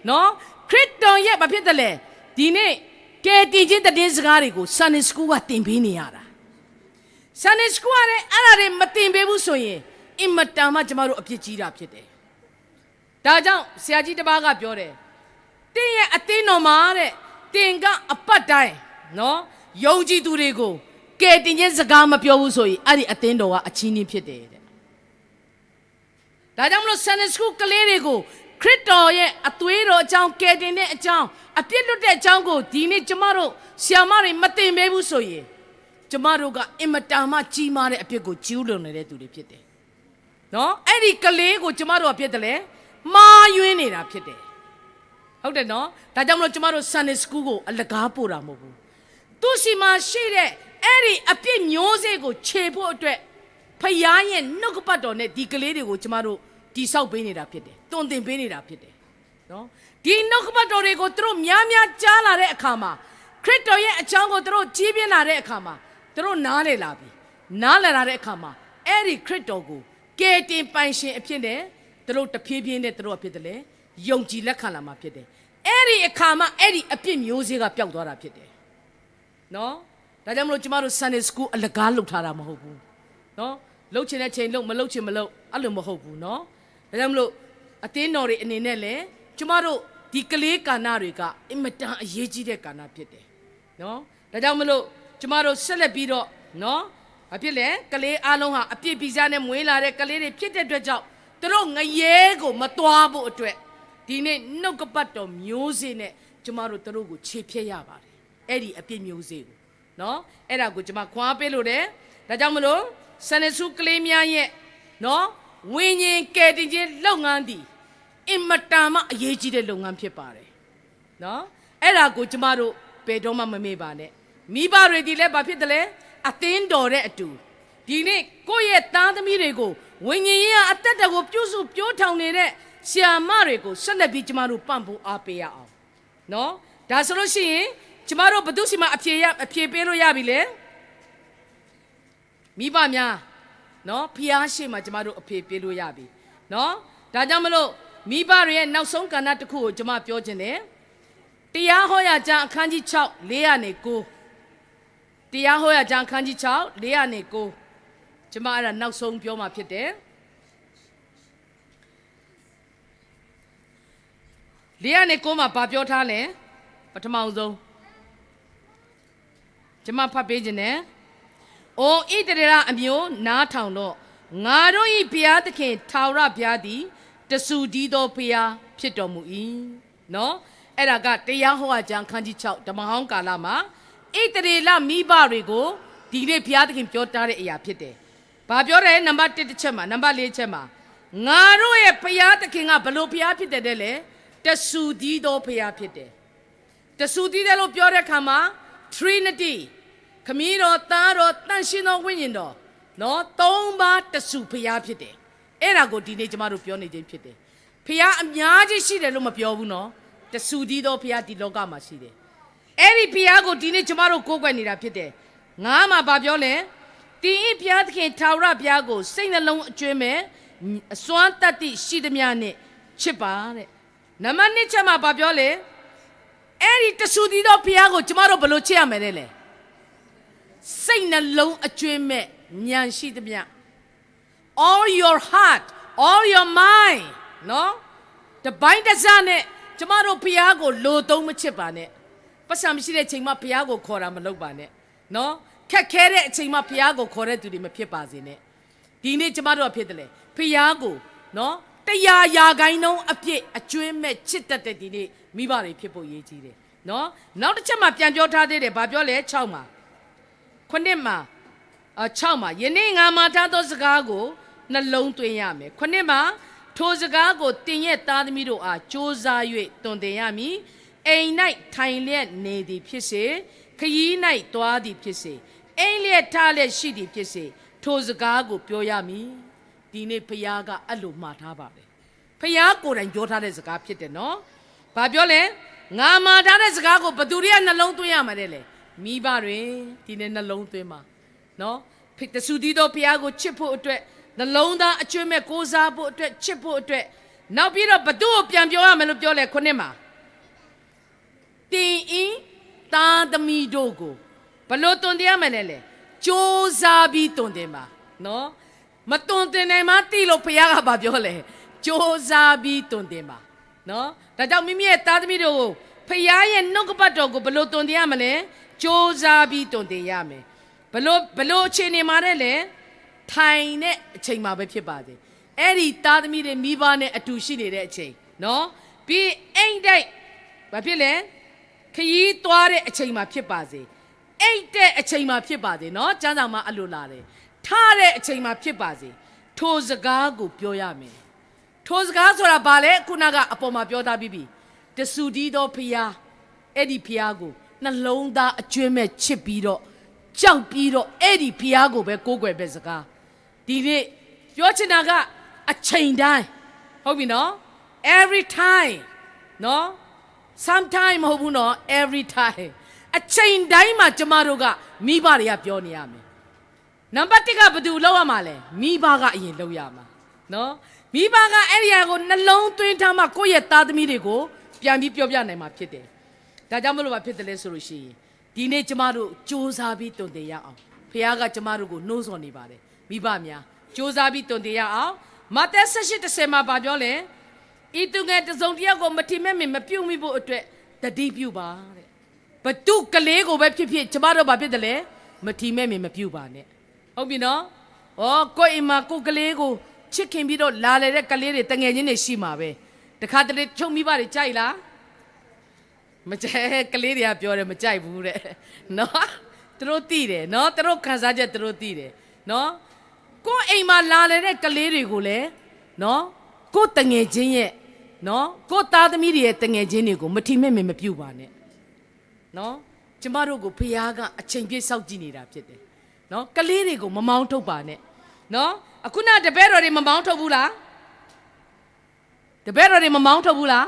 နော်ခရစ်တော်ရဲ့ဘာဖြစ်တယ်လဲဒီနေ့ကယ်တင်ခြင်းတည်င်းစကားတွေကို Sunday School ကသင်ပေးနေရတာ Sunday School ကလည်းအဲ့ဒါတွေမသင်ပေးဘူးဆိုရင်အင်မတန်မှကျမတို့အပြစ်ကြီးတာဖြစ်တယ်ဒါကြောင့်ဆရာကြီးတစ်ပါးကပြောတယ်တင်းရဲ့အသင်းတော်မှာတဲ့တင်ကအပတ်တိုင်းနော်ယုံကြည်သူတွေကိုကဲတင်ခြင်းစကားမပြောဘူးဆိုရင်အဲ့ဒီအသင်းတော်ကအချင်းချင်းဖြစ်တယ်တဲ့ဒါကြောင့်မလို့ Sunday School ကလေးတွေကိုခရစ်တော်ရဲ့အသွေးတော်အကြောင်းကဲတင်တဲ့အကြောင်းအပြစ်လွတ်တဲ့အကြောင်းကိုဒီနေ့ကျမတို့ဆရာမတွေမသင်ပေးဘူးဆိုရင်ကျမတို့ကအင်မတန်မှကြီးမားတဲ့အပြစ်ကိုကျူးလွန်နေတဲ့သူတွေဖြစ်တယ်နော်အဲ့ဒီကလေးကိုကျမတို့ကဖြစ်တယ်လေမာယွင်းနေတာဖြစ်တယ်ဟုတ်တယ်နော်ဒါကြောင့်မလို့ကျမတို့ Sunday School ကိုအလကားပို့တာမဟုတ်ဘူးသူရှိမှရှိတဲ့အဲ့ဒီအပြစ်မျိုးစေ့ကိုခြေဖို့အတွက်ဖယားရဲ့နှုတ်ကပတ်တော်နဲ့ဒီကလေးတွေကိုကျမတို့တိဆောက်ပေးနေတာဖြစ်တယ်တွင်တင်ပေးနေတာဖြစ်တယ်နော်ဒီနှုတ်ကပတ်တော်တွေကိုသူတို့များများကြားလာတဲ့အခါမှာခရစ်တော်ရဲ့အကြောင်းကိုသူတို့ကြီးပြင်းလာတဲ့အခါမှာသူတို့နားလည်လာပြီနားလည်လာတဲ့အခါမှာအဲ့ဒီခရစ်တော်ကိုကယ်တင်ပိုင်ရှင်အဖြစ်နဲ့သူတို့တဖြည်းဖြည်းနဲ့သူတို့အဖြစ်တည်းယုံကြည်လက်ခံလာမှာဖြစ်တယ်အဲ့ဒီအခါမှာအဲ့ဒီအပြစ်မျိုးစေ့ကပျောက်သွားတာဖြစ်တယ်နော်ဒါကြောင့်မလို့ကျမတို့ Sunday School အလကားလုပ်ထားတာမဟုတ်ဘူးနော်လှုပ်ချင်တဲ့ချိန်လှုပ်မလှုပ်ချင်မလှုပ်အဲ့လိုမဟုတ်ဘူးနော်ဒါကြောင့်မလို့အသင်းတော်တွေအနေနဲ့လည်းကျမတို့ဒီကလေးကာဏတွေကအင်မတန်အရေးကြီးတဲ့ကာဏဖြစ်တယ်နော်ဒါကြောင့်မလို့ကျမတို့ဆက်လက်ပြီးတော့နော်ဘာဖြစ်လဲကလေးအားလုံးဟာအပြစ်ပိစားနဲ့မွေးလာတဲ့ကလေးတွေဖြစ်တဲ့အတွက်ကြောင့်သူတို့ငရဲကိုမသွားဖို့အတွက်ဒီနေ့နှုတ်ကပတ်တော်မျိုးစေ့နဲ့ကျမတို့တို့ကိုခြေဖြတ်ရပါတယ်အဲ့ဒီအပြစ်မျိုးစေ့ကိုနော်အဲ့ဒါကိုကျမခွာပေးလို့တယ်ဒါကြောင့်မလို့Sunday Schoolကလေးများရဲ့နော်ဝိညာဉ်ကယ်တင်ခြင်းလုပ်ငန်းသည်အင်မတန်မှအရေးကြီးတဲ့လုပ်ငန်းဖြစ်ပါတယ်နော်အဲ့ဒါကိုကျမတို့ဘယ်တော့မှမမေ့ပါနဲ့မိဘတွေဒီလည်းဘာဖြစ်တယ်လဲအသင်းတော်တဲ့အတူဒီနေ့ကိုယ့်ရဲ့သားသမီးတွေကိုဝိညာဉ်ရေးအသက်တော်ကိုပြုစုပြောထောင်နေတဲ့ဆရာမတွေကိုဆက်လက်ပြီးကျမတို့ပံ့ပိုးအားပေးရအောင်နော်ဒါဆိုလို့ရှိရင်ကျမတို့ဘသူစီမှာအဖြေပေးလို့ရပြီလေမိဘများနော်ဖျားရှိမှကျမတို့အဖြေပေးလို့ရပြီနော်ဒါကြောင့်မလို့မိဘတွေရဲ့နောက်ဆုံးကဏ္ဍတစ်ခုကိုကျမပြောခြင်းတယ်တရားဟောရာကျမ်းအခန်းကြီး6 409တရားဟောရာကျမ်းအခန်းကြီး6 409ကျမအဲ့ဒါနောက်ဆုံးပြောမှာဖြစ်တယ်409မှာဗာပြောထားလဲပထမဆုံးကျမဖတ်ပေးခြင်းနဲ့အိုဣသရေလအမျိုးနားထောင်တော့ငါတို့၏ဘုရားသခင်ထာဝရဘုရားသည်တဆူတည်းသောဘုရား ဖြစ်တော်မူ၏နော်အဲ့ဒါကတရားဟောအကျမ်းခန်းကြီး6ဓမ္မဟောင်းကာလမှာဣတရေလမိဘတွေကိုဒီနေ့ဘုရားသခင်ပြောထားတဲ့အရာဖြစ်တယ်။ဘာပြောတယ်နံပါတ်1တစ်ချက်မှာနံပါတ်4ချက်မှာငါတို့ရဲ့ဘုရားသခင်ကဘလို့ဘုရားဖြစ်တယ်တဲ့လေတဆူတည်သောဘုရားဖြစ်တယ်။တဆူတည်တယ်လို့ပြောတဲ့အခါမှာ Trinity ခမည်းတော်သားတော်တန်ရှင်တော်ဝိညာဉ်တော်နော်သုံးပါးတဆူဘုရားဖြစ်တယ်။အဲ့ဒါကိုဒီနေ့ကျမတို့ပြောနေခြင်းဖြစ်တယ်။ဘုရားအများကြီးရှိတယ်လို့မပြောဘူးနော်။တဆူတည်သောဘုရားဒီလောကမှာရှိတယ်။အဲ့ဒီဘုရားကိုဒီနေ့ကျမတို့ကိုးကွယ်နေတာဖြစ်တယ်။ငါမှဘာပြောလဲတင်ဤဘုရားသခင်ထာဝရဘုရားကိုစိတ်နှလုံးအကျွမ်းမဲ့အစွမ်းတတ္တိရှိသမျှနဲ့ချစ်ပါတဲ့နံပါတ်1ချက်မှာဘာပြောလဲအဲ့ဒီတဆူတည်သောဘုရားကိုကျမတို့ဘယ်လိုချစ်ရမလဲလဲစိတ်နှလုံးအကျွမ်းမဲ့ဉာဏ်ရှိသမျှ all your heart all your mind နော်တပိုင်းတစနဲ့ကျမတို့ဘုရားကိုလိုသုံးမချစ်ပါနဲ့ပတ်စံမရှိတဲ့ချိန်မှာဘုရားကိုခေါ်တာမလုပ်ပါနဲ့နော်ခက်ခဲတဲ့အချိန်မှာဘုရားကိုခေါ်တဲ့သူတွေမဖြစ်ပါစေနဲ့ဒီနေ့ကျမတို့ကဖြစ်တယ်လေဘုရားကိုနော်100ရာခိုင်နှုန်းအပြည့်အကျွမ်းမဲ့ချစ်တတ်တဲ့ဒီနေ့မိဘတွေဖြစ်ဖို့ရည်ကြီးတယ်နော်နောက်တစ်ချက်မှာပြန်ပြောထားသေးတယ်ဘာပြောလဲ6မှာ9မှာ6မှာယနေ့ငါမှာထားသောစကားကိုနှလုံးသွင်းရမယ်9မှာထိုစကားကိုတင်ရဲ့သားသမီးတို့အားကြိုးစား၍တွင်တင်ရမည်အိမ်၌ထိုင်လျက်နေသည်ဖြစ်စေခရီး၌သွားသည်ဖြစ်စေအိမ်လျက်ထားလျက်ရှိသည်ဖြစ်စေထိုစကားကိုပြောရမည်ဒီနေ့ဘုရားကအဲ့လိုမှားထားပါတယ်ဘုရားကိုယ်တိုင်ပြောထားတဲ့စကားဖြစ်တယ်နော်ဘာပြောလဲငါမှားထားတဲ့စကားကိုဘသူတွေကနှလုံးသွင်းရမှာတဲ့လေမိဘတွေဒီနေ့နှလုံးသွင်းပါနော်တဆူတည်သောဘုရားကိုချစ်ဖို့အတွက်နှလုံးသားအကျွမ်းမဲ့ကိုးစားဖို့အတွက်ချစ်ဖို့အတွက်နောက်ပြီးတော့ဘသူ့ကိုပြန်ပြောရမယ်လို့ပြောလဲခုနှစ်မှာတင်ဤသားသမီးတို့ကိုဘလို့တွင်တရားမယ်လဲကြိုးစားပြီးတွင်တယ်မှာနော်မတွင်တင်နိုင်မှတိလို့ဘုရားကဘာပြောလဲကြိုးစားပြီးတွင်တယ်မှာနော်ဒါကြောင့်မိမိရဲ့သားသမီးတို့ကိုဘုရားရဲ့နှုတ်ကပတ်တော်ကိုဘလို့တွင်တရားမလဲကြိုးစားပြီးတွင်တယ်ရမယ်ဘလို့အချိန်နေမှာလဲထိုင်တဲ့အချိန်မှာပဲဖြစ်ပါစေအဲ့ဒီသားသမီးတွေမိဘနဲ့အတူရှိနေတဲ့အချိန်နော်ပြီးအိမ်တိုက်ဘာဖြစ်လဲခရီးသွားတဲ့အချိန်မှာဖြစ်ပါစေအိတ်တဲ့အချိန်မှာဖြစ်ပါစေเนาะကျမ်းစာမှာအဲ့လိုလာတယ်ထားတဲ့အချိန်မှာဖြစ်ပါစေထိုစကားကိုပြောရမယ်ထိုစကားဆိုတာဘာလဲခုနကအပေါ်မှာပြောထားပြီးပြီတဆူတီးသောဖျားအဲ့ဒီဖျားကိုနှလုံးသားအကျွမ်းမဲ့ချစ်ပြီးတော့ကြောက်ပြီးတော့အဲ့ဒီဖျားကိုပဲကိုးကွယ်ပဲစကားဒီနေ့ပြောချင်တာကအချိန်တိုင်းဟုတ်ပြီเนาะ every time เนาะsometime မဟုတ်ဘူးနော် every time အချိန်တိုင်းမှာကျမတို့ကမိဘတွေကပြောနေရမယ်နံပါတ်1ကဘယ်သူလောက်ရမှာလဲမိဘကအရင်လောက်ရမှာနော်မိဘကအဲ့ဒီဟာကိုနှလုံးသွင်းထားမှကိုယ့်ရဲ့သားသမီးတွေကိုပြန်ပြီးပြောပြနိုင်မှာဖြစ်တယ်ဒါကြောင့်မလို့ဘာဖြစ်တယ်လဲဆိုလို့ရှိရင်ဒီနေ့ကျမတို့စူးစမ်းပြီးတုံတင်ရအောင်ဖခင်ကကျမတို့ကိုနှိုးဆော်နေပါတယ်မိဘများစူးစမ်းပြီးတုံတင်ရအောင်မဿဲ18:10မှာဘာပြောလဲဤသူငယ်တစုံတယောက်ကိုမထီမဲ့မပြုတ်မိဖို့အတွက်တတိပြုပါတဲ့ဘတုကလေးကိုပဲဖြစ်ဖြစ်ကျမတို့ဘာဖြစ်တယ်လဲမထီမဲ့မပြုတ်ပါနဲ့ဟုတ်ပြီနော်ဩကိုယ့်အိမ်မှာကိုယ်ကလေးကိုချစ်ခင်ပြီးတော့လာလေတဲ့ကလေးတွေတငယ်ချင်းတွေရှိမှာပဲတခါတလေချုပ်မိပါတွေကြိုက်လားမကြိုက်ကလေးတွေကပြောတယ်မကြိုက်ဘူးတဲ့နော်သူတို့သိတယ်နော်သူတို့ခံစားချက်သူတို့သိတယ်နော်ကိုယ့်အိမ်မှာလာလေတဲ့ကလေးတွေကိုလည်းနော်ကိုယ်တငယ်ချင်းရဲ့နော်ကိုယ်သားသမီးတွေရဲ့တငယ်ချင်းတွေကိုမထီမဲ့မပြုတ်ပါနဲ့နော်ကျမတို့ကိုဖခင်ကအချိန်ပြည့်စောင့်ကြည့်နေတာဖြစ်တယ်နော်ကလေးတွေကိုမမောင်းထုတ်ပါနဲ့နော်အခုနတပည့်တော်တွေမမောင်းထုတ်ဘူးလားတပည့်တော်တွေမမောင်းထုတ်ဘူးလား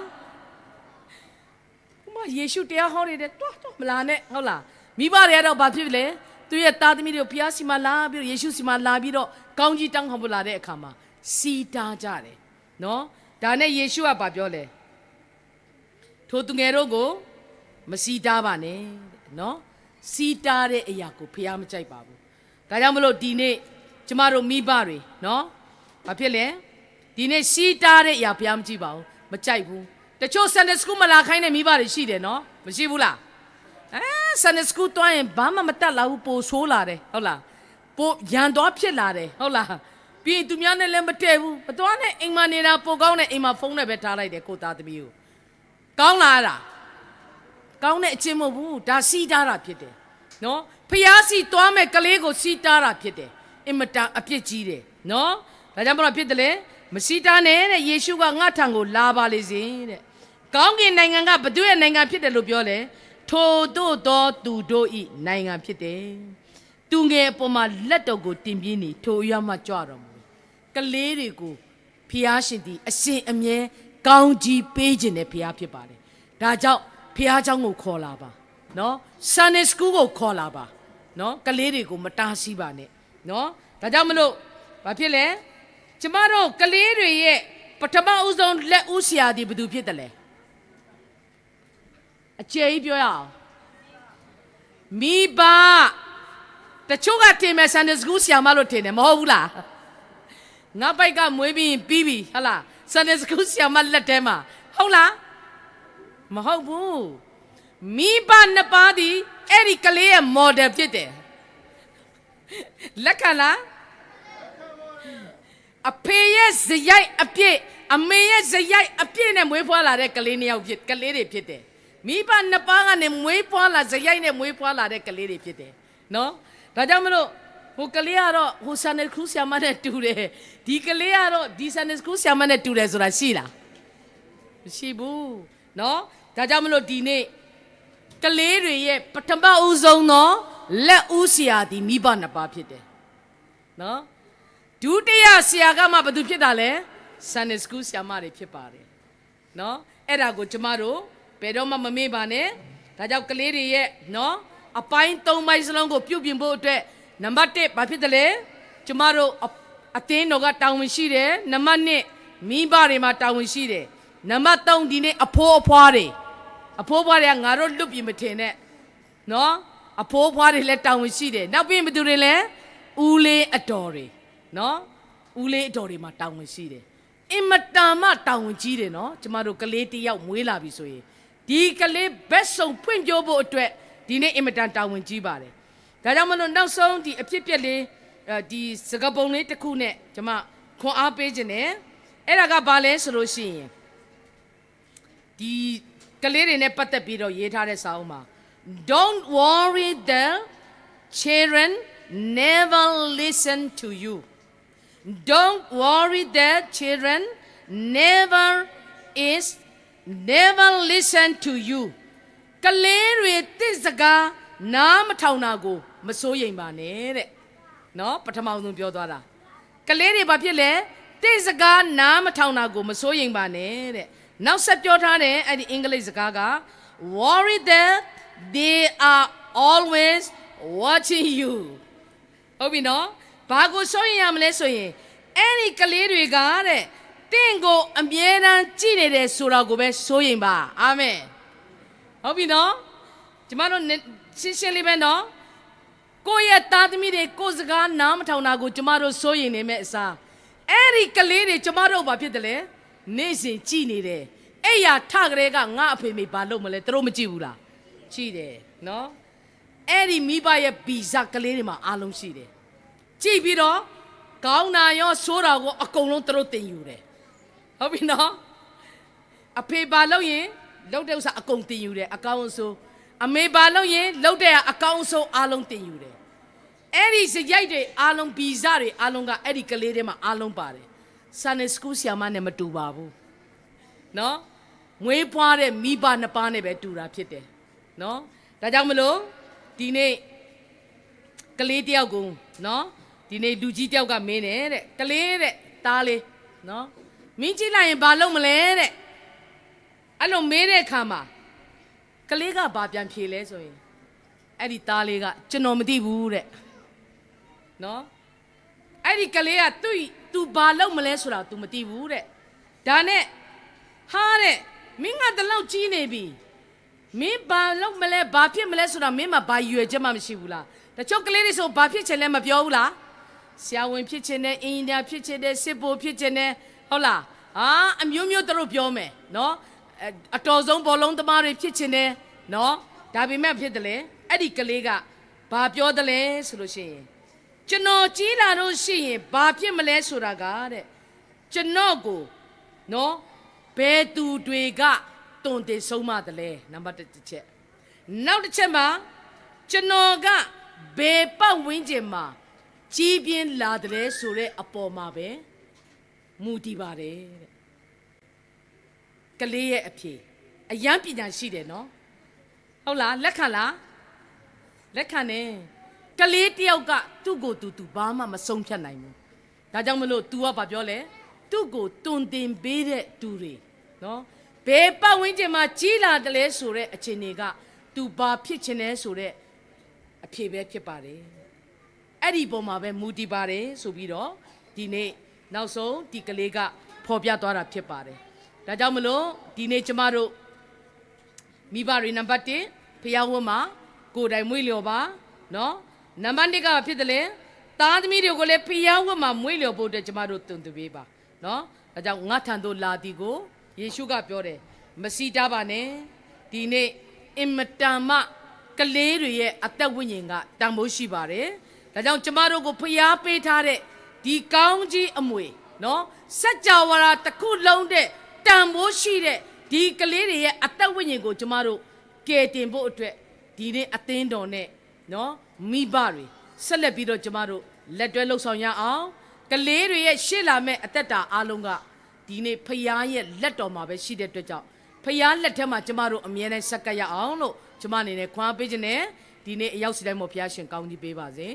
မယေရှုတရားဟောနေတဲ့တွားမလာနဲ့ဟုတ်လားမိဘတွေကတော့ဘာဖြစ်လဲသူရဲ့သားသမီးတွေကိုဖခင်စီမလာပြီးတော့ယေရှုစီမလာပြီးတော့ကောင်းကြီးတောင်းခံဖို့လာတဲ့အခါမှာစီတာကြတယ်နော်ဒါနဲ့ယေရှုကဘာပြောလဲထိုသူငယ်တို့ကိုမစီတာပါနဲ့နော်စီတာတဲ့အရာကိုဖခင်မကြိုက်ပါဘူးဒါကြောင့်မလို့ဒီနေ့ကျမတို့မိဘတွေနော်ဘာဖြစ်လဲဒီနေ့စီတာတဲ့အရာဖခင်မကြည့်ပါဘူးမကြိုက်ဘူးတချို့ Sunday School မလာခိုင်းတဲ့မိဘတွေရှိတယ်နော်မရှိဘူးလားSunday School တွားရင်ဘာမှမတတ်လာဘူးပိုဆိုးလာတယ်ဟုတ်လားပိုရန်သွားဖြစ်လာတယ်ဟုတ်လားပြ ပြီးသူများနဲ့လည်းမတည့်ဘူးမတော်နဲ့အိမ်မနေတာပိုကောင်းတဲ့အိမ်မဖုန်းနဲ့ပဲထားလိုက်တယ်ကိုသားသမီးကိုကောင်းလားလားကောင်းတဲ့အချင်းမဟုတ်ဘူးဒါစီးတားတာဖြစ်တယ်နော်ဖျားစီသွားမဲ့ကလေးကိုစီးတားတာဖြစ်တယ်အင်မတန်အပြစ်ကြီးတယ်နော်ဒါကြောင့်မလို့ဖြစ်တယ်လေမစီးတားနဲ့တဲ့ယေရှုကငါထံကိုလာပါလေစေတဲ့ကောင်းကင်နိုင်ငံကဘသူရဲ့နိုင်ငံဖြစ်တယ်လို့ပြောလဲထိုတို့သောသူတို့ဤနိုင်ငံဖြစ်တယ်သူငယ်အပေါ်မှာလက်တော်ကိုတင်ပြင်းနေထိုအရမှကြွတော်မူကလေးတွေကိုဖျားရှင်သည်အရှင်အမြဲကောင်းကြီးပေးခြင်းနဲ့ဖျားဖြစ်ပါတယ်ဒါကြောင့်ဖျားเจ้าကိုခေါ်လာပါနော် Sunday School ကိုခေါ်လာပါနော်ကလေးတွေကိုမတားဆီးပါနဲ့နော်ဒါကြောင့်မလို့ဘာဖြစ်လဲကျမတို့ကလေးတွေရဲ့ပထမဦးဆုံးလက်ဦးဆရာဒီဘယ်သူဖြစ်တယ်လဲအကျေကြီးပြောရအောင်မိဘတချို့ကတင်မဲ့ Sunday School ဆရာမလို့ထင်တယ်မဟုတ်ဘူးလားငါပိုက်ကမွေးပြီးပြီးပြီဟလား Sunday School ဆရာမလက်ထဲမှာဟုတ်လားမဟုတ်ဘူးမိဘနှစ်ပါးဒီအဲ့ဒီကလေးရဲ့ model ဖြစ်တယ်လက်ခံလားအဖေရဲ့ဇယိုက်အပြည့်အမေရဲ့ဇယိုက်အပြည့်နဲ့မွေးဖွားလာတဲ့ကလေးနှစ်ယောက်ဖြစ်ကလေးတွေဖြစ်တယ်မိဘနှစ်ပါးကနေမွေးဖွားလာဇယိုက်နဲ့မွေးဖွားလာတဲ့ကလေးတွေဖြစ်တယ်နော်ဒါကြောင့်မလို့ဟိုကလေးကတော့ဟို Sunday School ဆရာမနဲ့တူတယ်ဒီကလေးကတော့ဒီ Sunday School ဆရာမနဲ့တူတယ်ဆိုတာရှိလားမရှိဘူးနော်ဒါကြောင့်မလို့ဒီနေ့ကလေးတွေရဲ့ပထမဦးဆုံးသောလက်ဦးဆရာဒီမိဘနှစ်ပါးဖြစ်တယ်နော်ဒုတိယဆရာကမှဘာသူဖြစ်တာလဲ Sunday School ဆရာမတွေဖြစ်ပါတယ်နော်အဲ့ဒါကိုကျမတို့ဘယ်တော့မှမမေ့ပါနဲ့ဒါကြောင့်ကလေးတွေရဲ့နော်အပိုင်း၃ပိုင်းစလုံးကိုပြုတ်ပြင်ဖို့အတွက်နံပါတ်1ဘာဖြစ်တယ်လဲကျမတို့အသင်းတော်ကတာဝန်ရှိတယ်နံပါတ်2မိဘတွေမှာတာဝန်ရှိတယ်နံပါတ်3ဒီနေ့အဖိုးအဖွားတွေကငါတို့လွတ်ပြီမထင်နဲ့နော်အဖိုးအဖွားတွေလည်းတာဝန်ရှိတယ်နောက်ပြီးဘယ်သူတွေလဲဦးလေးအတော်တွေနော်ဦးလေးအတော်တွေမှာတာဝန်ရှိတယ်အင်မတန်မှတာဝန်ကြီးတယ်နော်ကျမတို့ကလေးတယောက်မွေးလာပြီဆိုရင်ဒီကလေးဘက်ဆုံးဖွင့်ပြဖို့အတွက်ဒီနေ့အင်မတန်တာဝန်ကြီးပါတယ်ဒါကြောင့်မလို့နောက်ဆုံးဒီအဖြစ်ပြက်လေးဒီစကားပုံလေးတစ်ခုနဲ့ကျမခွန်အားပေးခြင်းနဲ့အဲ့ဒါကဘာလဲဆိုလို့ရှိရင်ဒီကလေးတွေနဲ့ပတ်သက်ပြီးတော့ရေးထားတဲ့စာအုပ်မှာ Don't worry the children never listen to you Don't worry the children never listen to you ကလေးတွေတစ်စကားနားမထောင်တာကိုမစိုးရိမ်ပါနဲ့တဲ့နော်ပထမဆုံးပြောသွားတာကလေးတွေဘာဖြစ်လဲတစ်စကားနားမထောင်တာကိုမစိုးရိမ်ပါနဲ့တဲ့နောက်ဆက်ပြောထားတယ်အဲ့ဒီအင်္ဂလိပ်စကားက worry that they are always watching you ဟုတ်ပြီနော်ဘာကိုစိုးရိမ်ရမလဲဆိုရင်အဲ့ဒီကလေးတွေကတဲ့တင့်ကိုအမြဲတမ်းကြည့်နေတယ်ဆိုတာကိုပဲစိုးရိမ်ပါအာမင်ဟုတ်ပြီနော်ကျမတို့ရှင်းရှင်းလေးပဲနော်ကိုယ့်ရဲ့သားသမီးတွေကိုယ်စကားနားမထောင်တာကိုကျမတို့စိုးရိမ်နေမဲ့အစားအဲ့ဒီကလေးတွေကျမတို့ဘာဖြစ်တယ်လဲနေ့စဉ်ကြည်နေတယ်အဲ့ရထကလေးကငါအဖေမေဘာလုပ်မလဲသူတို့မကြည့်ဘူးလားကြည့်တယ်နော်အဲ့ဒီမိဘရဲ့ဗီဇကလေးတွေမှာအားလုံးရှိတယ်ကြည့်ပြီးတော့ကောင်းတာရောဆိုးတာကိုအကုန်လုံးသူတို့တင်ယူတယ်ဟုတ်ပြီနော်အဖေဘာလုပ်ရင်လုပ်တဲ့ဥစ္စာအကုန်တင်ယူတယ်အကောင်းဆိုးအမေဘာလုပ်ရင်လုပ်တဲ့အကောင်းဆုံးအားလုံးတင်ယူတယ်အဲ့ဒီစရိုက်တွေအားလုံးဗီဇတွေအားလုံးကအဲ့ဒီကလေးတွေမှာအားလုံးပါတယ် Sunday School ဆရာမနဲ့မတူပါဘူးနော်မွေးဖွားတဲ့မိဘနှစ်ပါးနဲ့ပဲတူတာဖြစ်တယ်နော်ဒါကြောင့်မလို့ဒီနေ့ကလေးတယောက်ကိုနော်ဒီနေ့လူကြီးတယောက်ကမင်းတယ်တဲ့ကလေးတဲ့သားလေးနော်မင်းကြည့်လိုက်ရင်ဘာလုပ်မလဲတဲ့အဲ့လိုမေးတဲ့အခါမှာကလေးကဘာပြန်ဖြေလဲဆိုရင်အဲ့ဒီသားလေးကကျွန်တော်မသိဘူးတဲ့နော်အဲ့ဒီကလေးကသူဘာလုပ်မလဲဆိုတာ तू မသိဘူးတဲ့ဒါနဲ့ဟာတဲ့မင်းကတလောက်ကြီးနေပြီမင်းဘာလုပ်မလဲဘာဖြစ်မလဲဆိုတာမင်းမှာဘာရွယ်ချက်မှမရှိဘူးလားတချို့ကလေးတွေဆိုဘာဖြစ်ချင်လဲမပြောဘူးလားဆရာဝန်ဖြစ်ချင်တယ်အင်ဂျင်နီယာဖြစ်ချင်တယ်စစ်ဗိုလ်ဖြစ်ချင်တယ်ဟုတ်လားဟာအမျိုးမျိုးတို့ပြောမယ်နော်အတော်ဆုံးဘောလုံးသမားတွေဖြစ်ချင်တယ်နော်ဒါပေမဲ့ဖြစ်တယ်လေအဲ့ဒီကလေးကဘာပြောတယ်လဲဆိုလို့ရှိရင် ကျွန်တော်ကြီးလာလို့ရှိရင်ဘာဖြစ်မလဲဆိုတာကတဲ့ကျွန်တော်ကိုနော်ဘယ်သူတွေကတုန်တင်ဆုံးမတယ်လဲနံပါတ်1တစ်ချက်နောက်တစ်ချက်မှာကျွန်တော်ကဘယ်ပတ်ဝန်းကျင်မှာကြီးပြင်းလာတယ်လဲဆိုတဲ့အပေါ်မှာပဲမူတည်ပါတယ်တဲ့ကလေးရဲ့အဖြေအယံပညာရှိတယ်နော်ဟုတ်လားလက်ခံလားလက်ခံတယ်ကလေးတယောက်ကသူ့ကိုသူဘာမှမဆုံးဖြတ်နိုင်ဘူးဒါကြောင့်မလို့ तू ကဘာပြောလဲသူ့ကိုတွင်တင်ပေးတဲ့သူတွေနော်ဘယ်ပတ်ဝန်းကျင်မှာကြီးလာတယ်လဲဆိုတဲ့အခြေအနေက तू ဘာဖြစ်ချင်လဲဆိုတဲ့အဖြေပဲဖြစ်ပါတယ်အဲ့ဒီပုံမှာပဲမူတည်ပါတယ်ဆိုပြီးတော့ဒီနေ့နောက်ဆုံးဒီကလေးကဖော်ပြသွားတာဖြစ်ပါတယ်ဒါကြောင့်မလို့ဒီနေ့ကျမတို့မိဘတွေနံပါတ်1ဖျားဝတ်မှာကိုယ်တိုင်မွေးလျော်ပါနော်နံပါတ်2ကဖြစ်တယ်လေသားသမီးတွေကိုလည်းဖျားဝတ်မှာမွေးလျော်ဖို့အတွက်ကျမတို့တုံ့ပြန်ပေးပါနော်ဒါကြောင့်ငါထံသို့လာသည်ကိုယေရှုကပြောတယ်မစီတားပါနဲ့ဒီနေ့အင်မတန်မှကလေးတွေရဲ့အသက်ဝိညာဉ်ကတန်ဖိုးရှိပါတယ်ဒါကြောင့်ကျမတို့ကိုဖျားပေးထားတဲ့ဒီကောင်းကြီးအမွေနော်စัจ java ရာတစ်ခုလုံးတဲ့တန်ဖိုးရှိတဲ့ဒီကလေးတွေရဲ့အသက်ဝိညာဉ်ကိုကျမတို့ကယ်တင်ဖို့အတွက်ဒီနေ့အသင်းတော်နဲ့နော်မိဘတွေဆက်လက်ပြီးတော့ကျမတို့လက်တွဲလှုပ်ဆောင်ရအောင်ကလေးတွေရဲ့ရှေ့လာမဲ့အသက်တာအားလုံးကဒီနေ့ဖျားရဲ့လက်တော်မှာပဲရှိတဲ့အတွက်ကြောင့်ဖျားလက်ထက်မှာကျမတို့အမြဲတမ်းဆက်ကပ်ရအောင်လို့ကျမအနေနဲ့ခွန်အားပေးခြင်းနဲ့ဒီနေ့အရောက်စီတိုင်းမှာဖျားရှင်ကောင်းကြီးပေးပါစေ